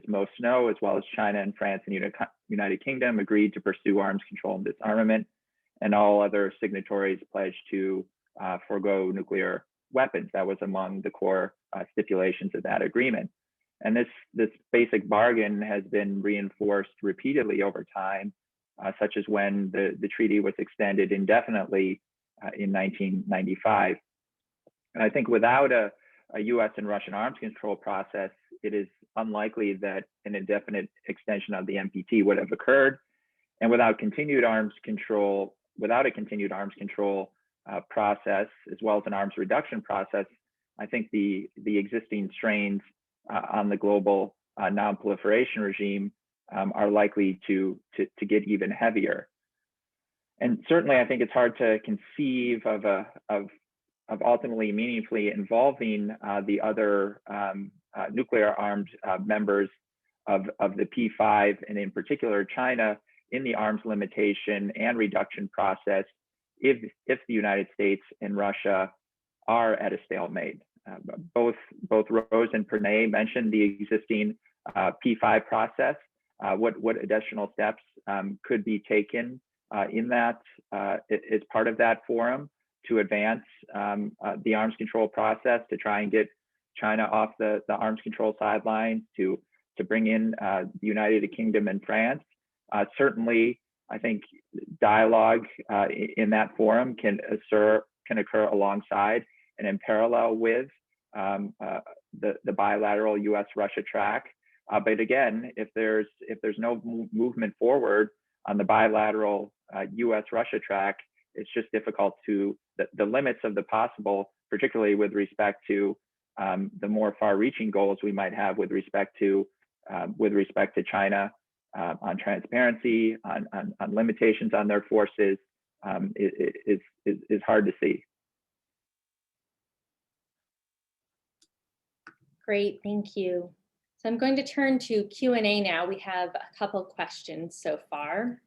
most know, as well as China and France and United Kingdom, agreed to pursue arms control and disarmament, and all other signatories pledged to forego nuclear weapons. That was among the core stipulations of that agreement. And this basic bargain has been reinforced repeatedly over time, such as when the treaty was extended indefinitely in 1995. And I think without a US and Russian arms control process, it is unlikely that an indefinite extension of the NPT would have occurred. And without a continued arms control process, as well as an arms reduction process, I think the existing strains on the global non-proliferation regime are likely to get even heavier. And certainly, I think it's hard to conceive of ultimately meaningfully involving the other nuclear armed members of the P5, and in particular China, in the arms limitation and reduction process if the United States and Russia are at a stalemate. Both Rose and Pranay mentioned the existing P5 process. What additional steps could be taken in that as part of that forum to advance the arms control process, to try and get China off the arms control sidelines, to bring in the United Kingdom and France. Certainly, I think dialogue in that forum can occur alongside and in parallel with the bilateral U.S.-Russia track. But again, if there's no movement forward on the bilateral U.S.-Russia track, it's just difficult to the limits of the possible, particularly with respect to the more far-reaching goals we might have with respect to China on transparency, on limitations on their forces, is hard to see. Great, thank you. So I'm going to turn to Q&A now. We have a couple questions so far.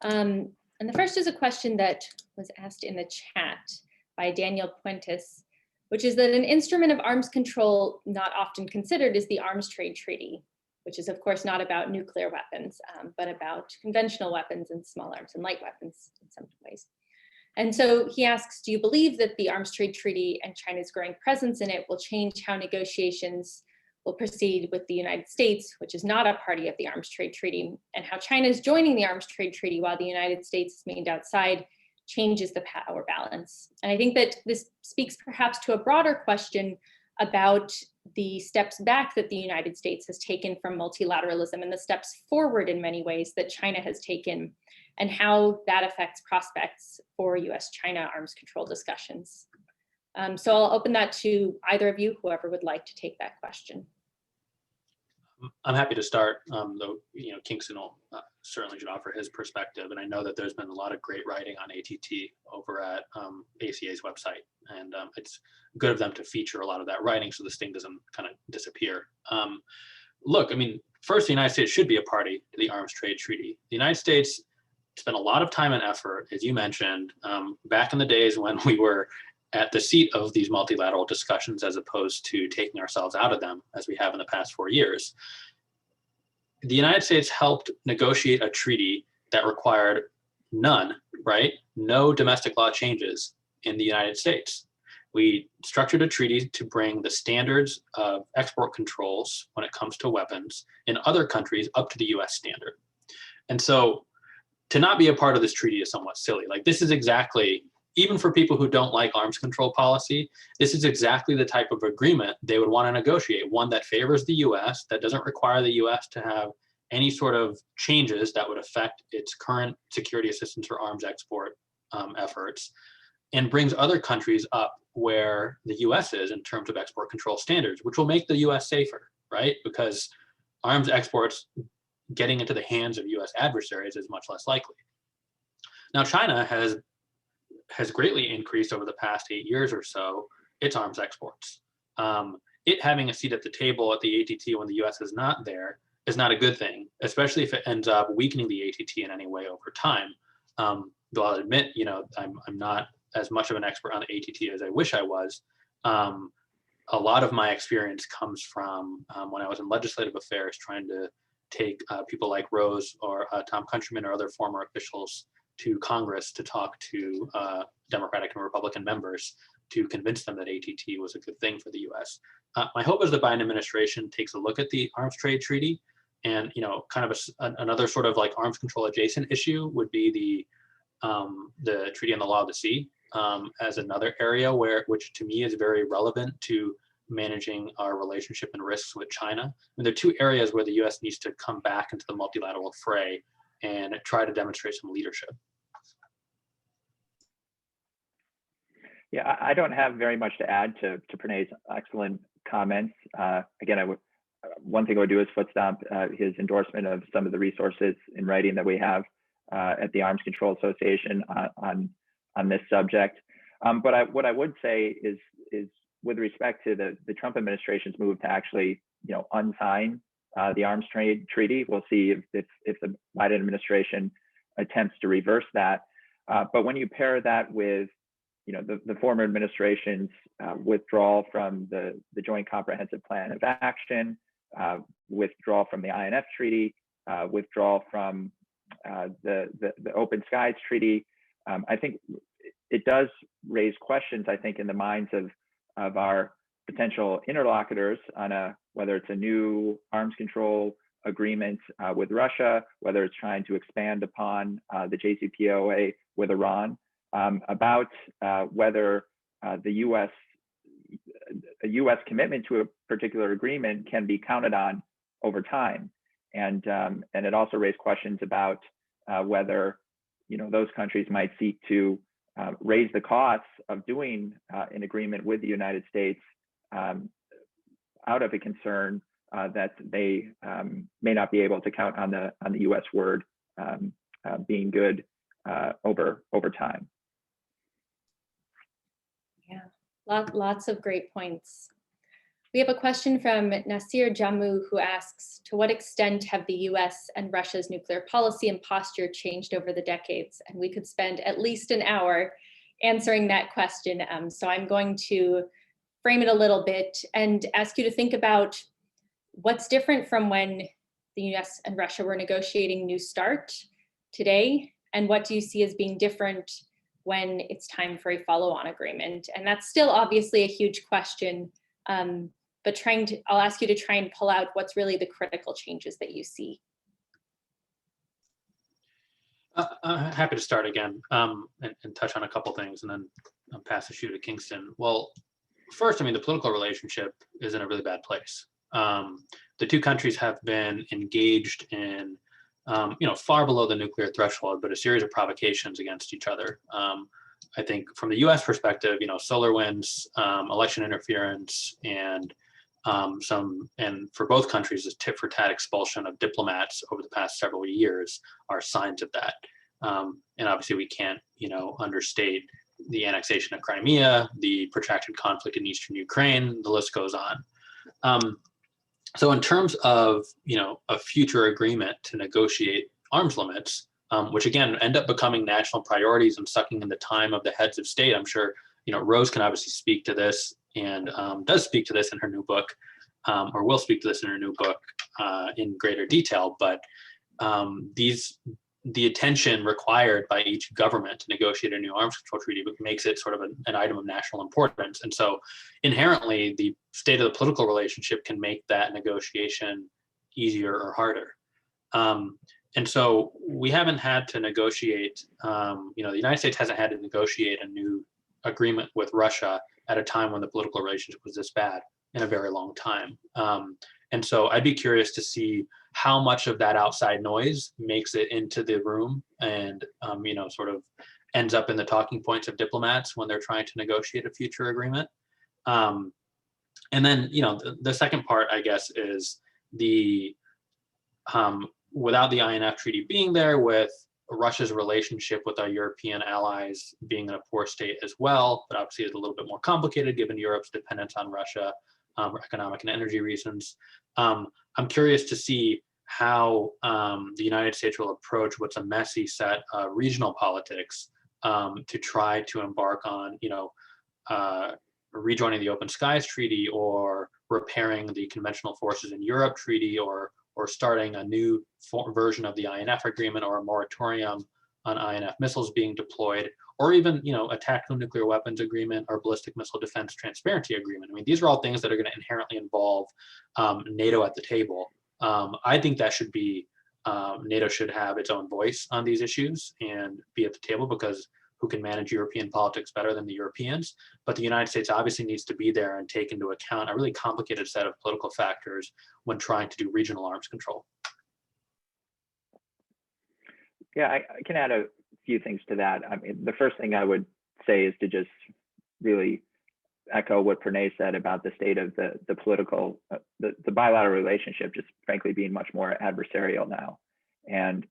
And the first is a question that was asked in the chat by Daniel Puentes, which is that an instrument of arms control not often considered is the Arms Trade Treaty, which is of course not about nuclear weapons, but about conventional weapons and small arms and light weapons in some ways. And so he asks, do you believe that the Arms Trade Treaty and China's growing presence in it will change how negotiations will proceed with the United States, which is not a party of the Arms Trade Treaty, and how China is joining the Arms Trade Treaty while the United States is maintained outside changes the power balance? And I think that this speaks perhaps to a broader question about the steps back that the United States has taken from multilateralism and the steps forward in many ways that China has taken, and how that affects prospects for US-China arms control discussions. So I'll open that to either of you, whoever would like to take that question. I'm happy to start, though Kingston will certainly should offer his perspective. And I know that there's been a lot of great writing on ATT over at ACA's website, and it's good of them to feature a lot of that writing so this thing doesn't kind of disappear. Look, I mean, first, the United States should be a party to the Arms Trade Treaty. The United States spent a lot of time and effort, as you mentioned, back in the days when we were at the seat of these multilateral discussions, as opposed to taking ourselves out of them, as we have in the past 4 years. The United States helped negotiate a treaty that required none, right? No domestic law changes in the United States. We structured a treaty to bring the standards of export controls when it comes to weapons in other countries up to the US standard. And so to not be a part of this treaty is somewhat silly. Like, this is exactly, even for people who don't like arms control policy, this is exactly the type of agreement they would want to negotiate, one that favors the US, that doesn't require the US to have any sort of changes that would affect its current security assistance or arms export efforts, and brings other countries up where the US is in terms of export control standards, which will make the US safer, right? Because arms exports getting into the hands of US adversaries is much less likely. Now, China has greatly increased over the past 8 years or so its arms exports. It having a seat at the table at the ATT when the US is not there is not a good thing, especially if it ends up weakening the ATT in any way over time. Though I'll admit, I'm not as much of an expert on the ATT as I wish I was. A lot of my experience comes from when I was in legislative affairs, trying to take people like Rose or Tom Countryman or other former officials to Congress to talk to Democratic and Republican members to convince them that ATT was a good thing for the US. My hope is the Biden administration takes a look at the Arms Trade Treaty, and kind of another sort of like arms control adjacent issue would be the Treaty on the Law of the Sea as another area which to me is very relevant to managing our relationship and risks with China. And there are two areas where the US needs to come back into the multilateral fray and try to demonstrate some leadership. Yeah, I don't have very much to add to Pranay's excellent comments. Again, one thing I would do is foot stomp his endorsement of some of the resources in writing that we have at the Arms Control Association on this subject. But what I would say is with respect to the Trump administration's move to actually, unsign the Arms Trade Treaty, we'll see if the Biden administration attempts to reverse that. But when you pair that with, the former administration's withdrawal from the Joint Comprehensive Plan of Action, withdrawal from the INF Treaty, withdrawal from the Open Skies Treaty, I think it does raise questions, I think, in the minds of our potential interlocutors on whether it's a new arms control agreement with Russia, whether it's trying to expand upon the JCPOA with Iran, about whether a U.S. commitment to a particular agreement can be counted on over time. And it also raised questions about whether those countries might seek to raise the costs of doing an agreement with the United States out of a concern that they may not be able to count on the U.S. word being good over time. Yeah, lots of great points. We have a question from Nasir Jammu, who asks, to what extent have the US and Russia's nuclear policy and posture changed over the decades? And we could spend at least an hour answering that question. So I'm going to frame it a little bit and ask you to think about what's different from when the US and Russia were negotiating New START today, and what do you see as being different when it's time for a follow-on agreement? And that's still obviously a huge question, but I'll ask you to try and pull out what's really the critical changes that you see. I'm happy to start again and touch on a couple things, and then I'll pass the shoe to Kingston. Well, first, I mean, the political relationship is in a really bad place. The two countries have been engaged in, far below the nuclear threshold, but a series of provocations against each other. I think from the U.S. perspective, solar winds, election interference, and for both countries, this tit for tat expulsion of diplomats over the past several years are signs of that. And obviously, we can't, understate the annexation of Crimea, the protracted conflict in eastern Ukraine. The list goes on. So in terms of, a future agreement to negotiate arms limits, which again end up becoming national priorities and sucking in the time of the heads of state, I'm sure, Rose can obviously speak to this and does speak to this in her new book, or will speak to this in her new book in greater detail. But the attention required by each government to negotiate a new arms control treaty makes it sort of an item of national importance. And so inherently, the state of the political relationship can make that negotiation easier or harder. And so we haven't had to negotiate, the United States hasn't had to negotiate a new agreement with Russia at a time when the political relationship was this bad in a very long time. And so I'd be curious to see how much of that outside noise makes it into the room and, sort of ends up in the talking points of diplomats when they're trying to negotiate a future agreement. And then, the second part, I guess, is without the INF treaty being there, with Russia's relationship with our European allies being in a poor state as well, but obviously it's a little bit more complicated given Europe's dependence on Russia for economic and energy reasons. I'm curious to see how the United States will approach what's a messy set of regional politics to try to embark on, rejoining the Open Skies Treaty, or repairing the Conventional Forces in Europe Treaty, or starting a new version of the INF agreement, or a moratorium on INF missiles being deployed, or even, a tactical nuclear weapons agreement or ballistic missile defense transparency agreement. I mean, these are all things that are going to inherently involve NATO at the table. I think that should be, NATO should have its own voice on these issues and be at the table, because who can manage European politics better than the Europeans? But the United States obviously needs to be there and take into account a really complicated set of political factors when trying to do regional arms control. Yeah, I can add a few things to that. I mean, the first thing I would say is to just really echo what Pranay said about the state of the political, the bilateral relationship, just frankly being much more adversarial now. And,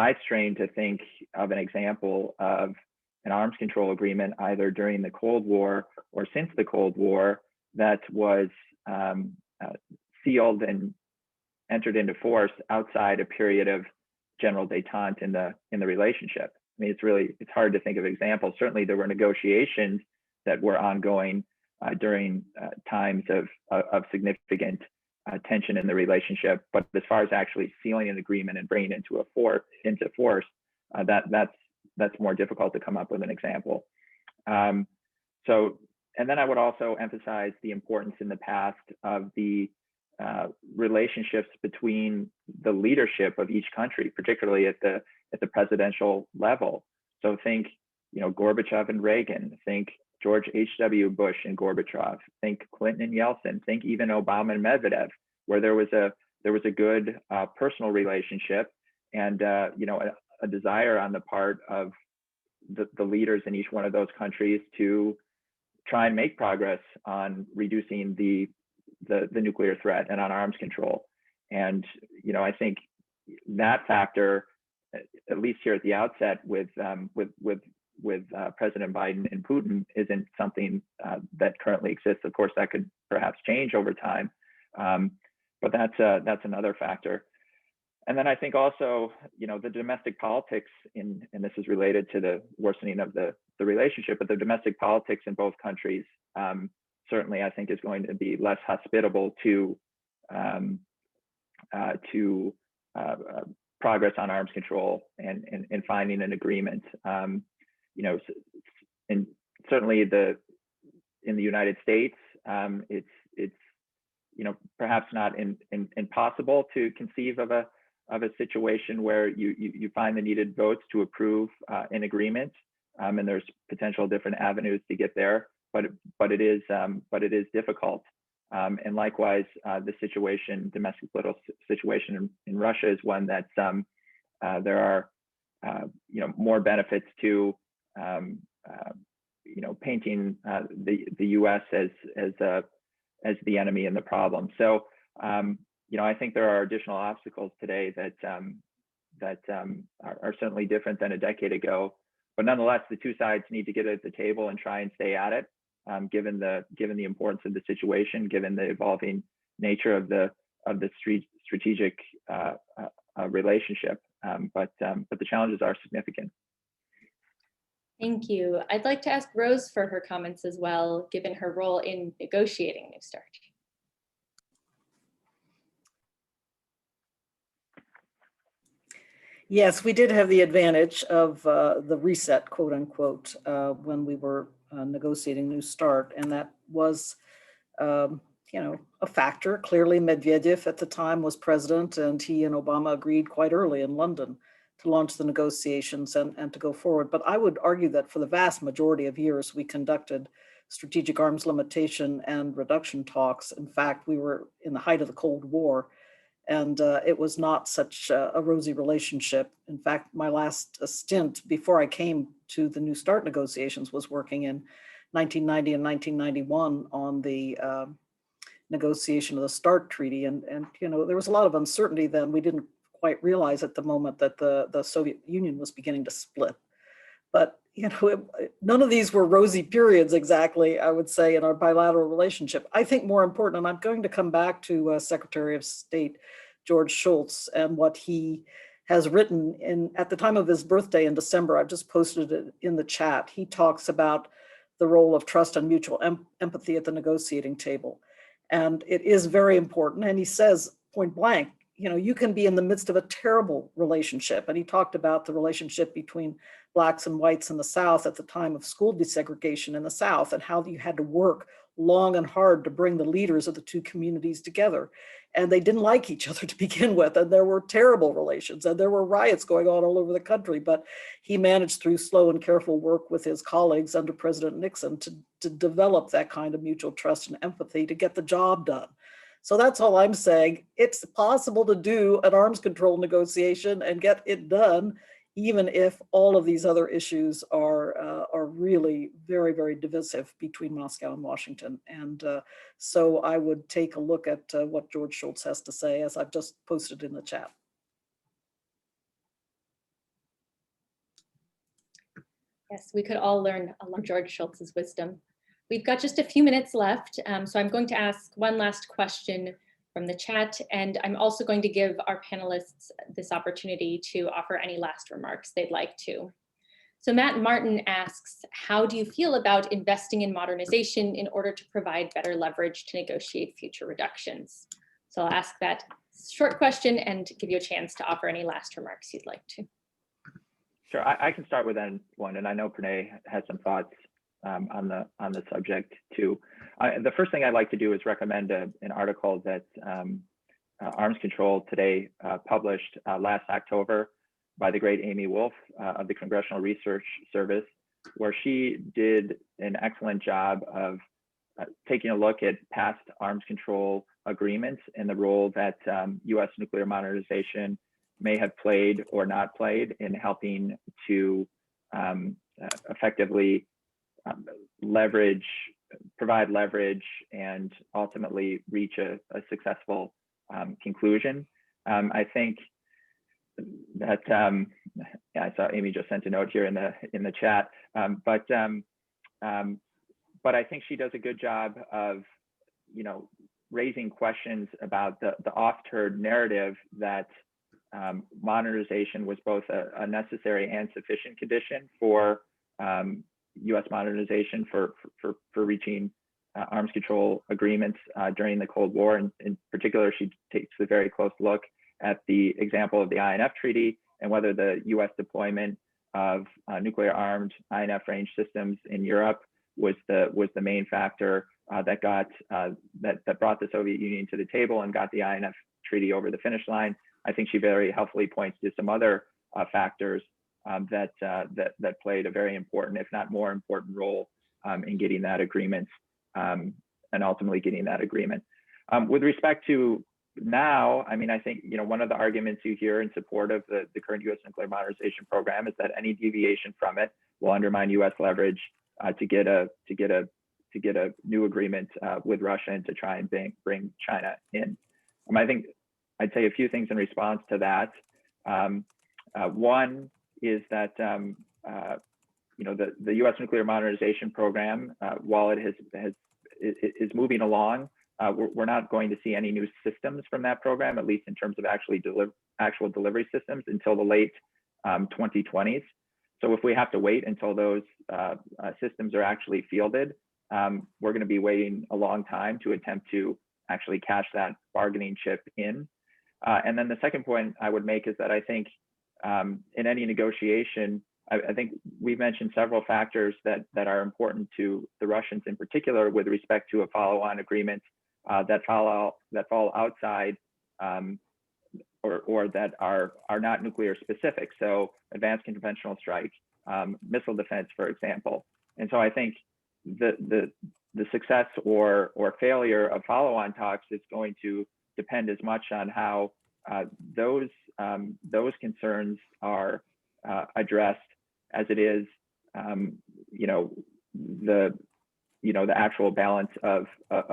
I strain to think of an example of an arms control agreement either during the Cold War or since the Cold War that was sealed and entered into force outside a period of general détente in the relationship. I mean, it's hard to think of examples. Certainly there were negotiations that were ongoing during times of significant tension in the relationship, but as far as actually sealing an agreement and bringing it into force, that's more difficult to come up with an example. And then I would also emphasize the importance in the past of the relationships between the leadership of each country, particularly at the presidential level. So think, Gorbachev and Reagan, think George H.W. Bush and Gorbachev, think Clinton and Yeltsin, think even Obama and Medvedev, where there was a good personal relationship and a desire on the part of the leaders in each one of those countries to try and make progress on reducing the nuclear threat and on arms control. And I think that factor, at least here at the outset with President Biden and Putin isn't something that currently exists. Of course, that could perhaps change over time, but that's another factor. And then I think also, the domestic politics and this is related to the worsening of the relationship, but the domestic politics in both countries certainly I think is going to be less hospitable to progress on arms control and finding an agreement. And certainly in the United States, it's perhaps not impossible to conceive of a situation where you find the needed votes to approve an agreement, and there's potential different avenues to get there, but it is difficult. And likewise, the domestic political situation in Russia is one that there are more benefits to painting the U.S. as the enemy and the problem. So I think there are additional obstacles today that are certainly different than a decade ago. But nonetheless, the two sides need to get at the table and try and stay at it, given the importance of the situation, given the evolving nature of the strategic relationship. But the challenges are significant. Thank you. I'd like to ask Rose for her comments as well, given her role in negotiating New START. Yes, we did have the advantage of the reset, quote unquote, when we were negotiating New START, and that was, a factor. Clearly, Medvedev at the time was president, and he and Obama agreed quite early in London to launch the negotiations and to go forward. But I would argue that for the vast majority of years, we conducted strategic arms limitation and reduction talks. In fact, we were in the height of the Cold War, and it was not such a rosy relationship. In fact, my last stint before I came to the New START negotiations was working in 1990 and 1991 on the negotiation of the START treaty. And there was a lot of uncertainty then. We didn't quite realize at the moment that the Soviet Union was beginning to split. But none of these were rosy periods exactly, I would say, in our bilateral relationship. I think more important, and I'm going to come back to Secretary of State George Shultz and what he has written at the time of his birthday in December. I've just posted it in the chat. He talks about the role of trust and mutual empathy at the negotiating table. And it is very important. And he says point blank, you can be in the midst of a terrible relationship. And he talked about the relationship between Blacks and whites in the South at the time of school desegregation in the South, and how you had to work long and hard to bring the leaders of the two communities together. And they didn't like each other to begin with, and there were terrible relations, and there were riots going on all over the country. But he managed through slow and careful work with his colleagues under President Nixon to develop that kind of mutual trust and empathy to get the job done. So that's all I'm saying. It's possible to do an arms control negotiation and get it done, even if all of these other issues are really very, very divisive between Moscow and Washington. And so I would take a look at what George Shultz has to say, as I've just posted in the chat. Yes, we could all learn a lot from George Shultz's wisdom. We've got just a few minutes left, so I'm going to ask one last question from the chat, and I'm also going to give our panelists this opportunity to offer any last remarks they'd like to. So Matt Martin asks, how do you feel about investing in modernization in order to provide better leverage to negotiate future reductions? So I'll ask that short question and give you a chance to offer any last remarks you'd like to. Sure, I can start with that one, and I know Pranay has some thoughts on the subject too. The first thing I'd like to do is recommend an article that Arms Control Today published last October by the great Amy Wolf of the Congressional Research Service, where she did an excellent job of taking a look at past arms control agreements and the role that U.S. nuclear modernization may have played or not played in helping to effectively provide leverage and ultimately reach a successful conclusion. I think that yeah, I saw Amy just sent a note here in the chat, but I think she does a good job of, you know, raising questions about the oft-heard narrative that modernization was both a necessary and sufficient condition for U.S. modernization for reaching arms control agreements during the Cold War. And in particular, she takes a very close look at the example of the INF Treaty and whether the U.S. deployment of nuclear-armed INF range systems in Europe was the main factor that brought the Soviet Union to the table and got the INF Treaty over the finish line. I think she very helpfully points to some other factors that played a very important, if not more important, role in getting that agreement and ultimately getting that agreement. With respect to now, I mean, I think, you know, one of the arguments you hear in support of the current U.S. nuclear modernization program is that any deviation from it will undermine U.S. leverage to get a new agreement with Russia and to try and bring China in. I think I'd say a few things in response to that. One is that you know, the U.S. nuclear modernization program, while it is moving along, we're not going to see any new systems from that program, at least in terms of actual delivery systems, until the late 2020s. So if we have to wait until those systems are actually fielded, we're going to be waiting a long time to attempt to actually cash that bargaining chip in. And then the second point I would make is that I think in any negotiation, I think we've mentioned several factors that are important to the Russians in particular with respect to a follow-on agreement that fall outside or that are not nuclear specific. So advanced conventional strike, missile defense, for example. And so I think the success or failure of follow-on talks is going to depend as much on how those concerns are addressed as it is, you know, the actual balance of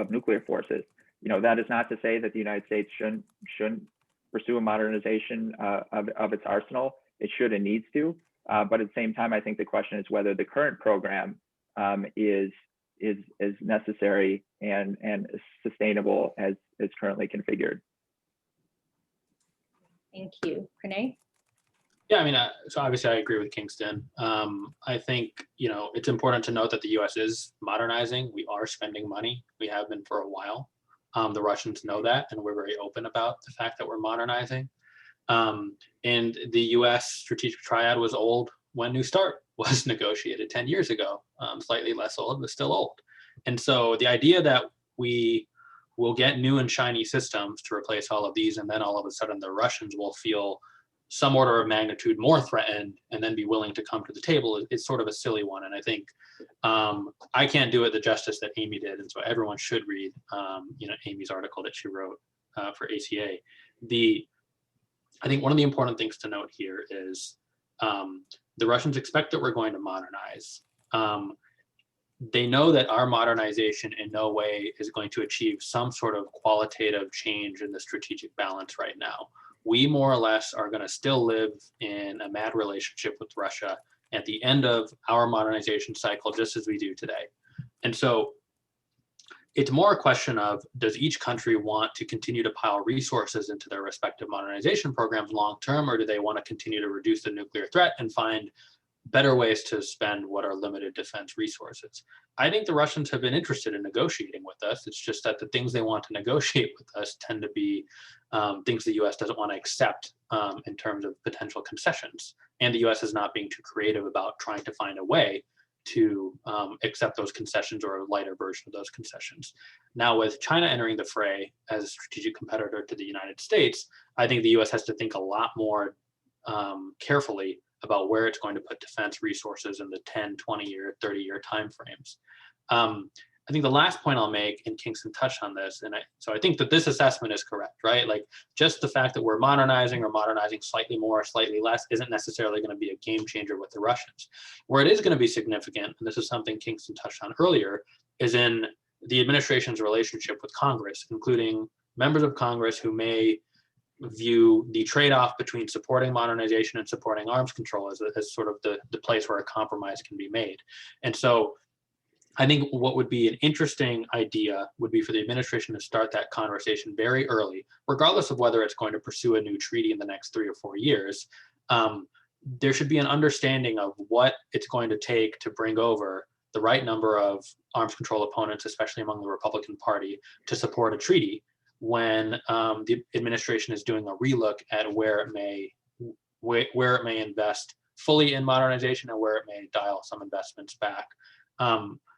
nuclear forces. You know, that is not to say that the United States shouldn't pursue a modernization of its arsenal. It should and needs to, but at the same time, I think the question is whether the current program is necessary and sustainable as currently configured. Thank you. Pranay? Yeah, I mean, so obviously I agree with Kingston. I think, you know, it's important to note that the U.S. is modernizing. We are spending money. We have been for a while. The Russians know that, and we're very open about the fact that we're modernizing. And the U.S. strategic triad was old when New START was negotiated 10 years ago, slightly less old, but still old. And so the idea that we will get new and shiny systems to replace all of these, and then all of a sudden the Russians will feel some order of magnitude more threatened and then be willing to come to the table is sort of a silly one. And I think I can't do it the justice that Amy did. And so everyone should read, you know, Amy's article that she wrote for ACA. I think one of the important things to note here is the Russians expect that we're going to modernize. They know that our modernization in no way is going to achieve some sort of qualitative change in the strategic balance right now. We more or less are going to still live in a mad relationship with Russia at the end of our modernization cycle, just as we do today. And so it's more a question of, does each country want to continue to pile resources into their respective modernization programs long term, or do they want to continue to reduce the nuclear threat and find better ways to spend what are limited defense resources? I think the Russians have been interested in negotiating with us. It's just that the things they want to negotiate with us tend to be things the U.S. doesn't want to accept in terms of potential concessions. And the U.S. is not being too creative about trying to find a way to accept those concessions or a lighter version of those concessions. Now, with China entering the fray as a strategic competitor to the United States, I think the U.S. has to think a lot more carefully about where it's going to put defense resources in the 10, 20-year, 30-year timeframes. I think the last point I'll make, and Kingston touched on this, so I think that this assessment is correct, right? Like, just the fact that we're modernizing or modernizing slightly more or slightly less isn't necessarily going to be a game changer with the Russians. Where it is going to be significant, and this is something Kingston touched on earlier, is in the administration's relationship with Congress, including members of Congress who may view the trade-off between supporting modernization and supporting arms control as sort of the place where a compromise can be made. And so I think what would be an interesting idea would be for the administration to start that conversation very early, regardless of whether it's going to pursue a new treaty in the next 3 or 4 years. There should be an understanding of what it's going to take to bring over the right number of arms control opponents, especially among the Republican Party, to support a treaty when the administration is doing a relook at where it may invest fully in modernization and where it may dial some investments back.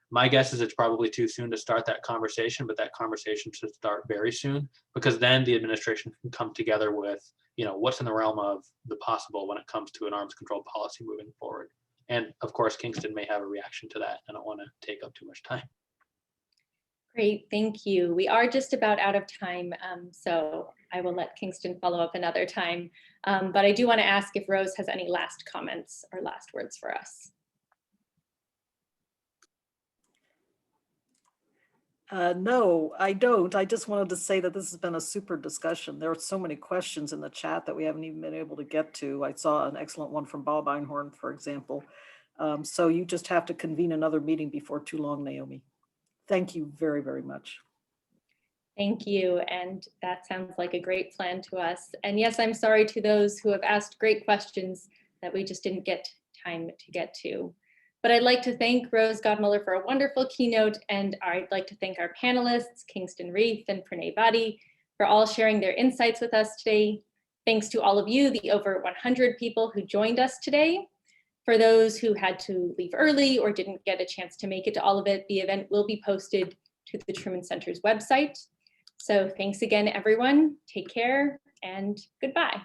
My guess is it's probably too soon to start that conversation, but that conversation should start very soon, because then the administration can come together with, what's in the realm of the possible when it comes to an arms control policy moving forward. And of course, Kingston may have a reaction to that. I don't want to take up too much time. Great, thank you. We are just about out of time, so I will let Kingston follow up another time. But I do want to ask if Rose has any last comments or last words for us. No, I don't. I just wanted to say that this has been a super discussion. There are so many questions in the chat that we haven't even been able to get to. I saw an excellent one from Bob Einhorn, for example. So you just have to convene another meeting before too long, Naomi. Thank you very, very much. Thank you. And that sounds like a great plan to us. And yes, I'm sorry to those who have asked great questions that we just didn't get time to get to. But I'd like to thank Rose Gottemoeller for a wonderful keynote, and I'd like to thank our panelists, Kingston Reif and Pranay Vaddi, for all sharing their insights with us today. Thanks to all of you, the over 100 people who joined us today. For those who had to leave early or didn't get a chance to make it to all of it, the event will be posted to the Truman Center's website. So thanks again, everyone. Take care and goodbye.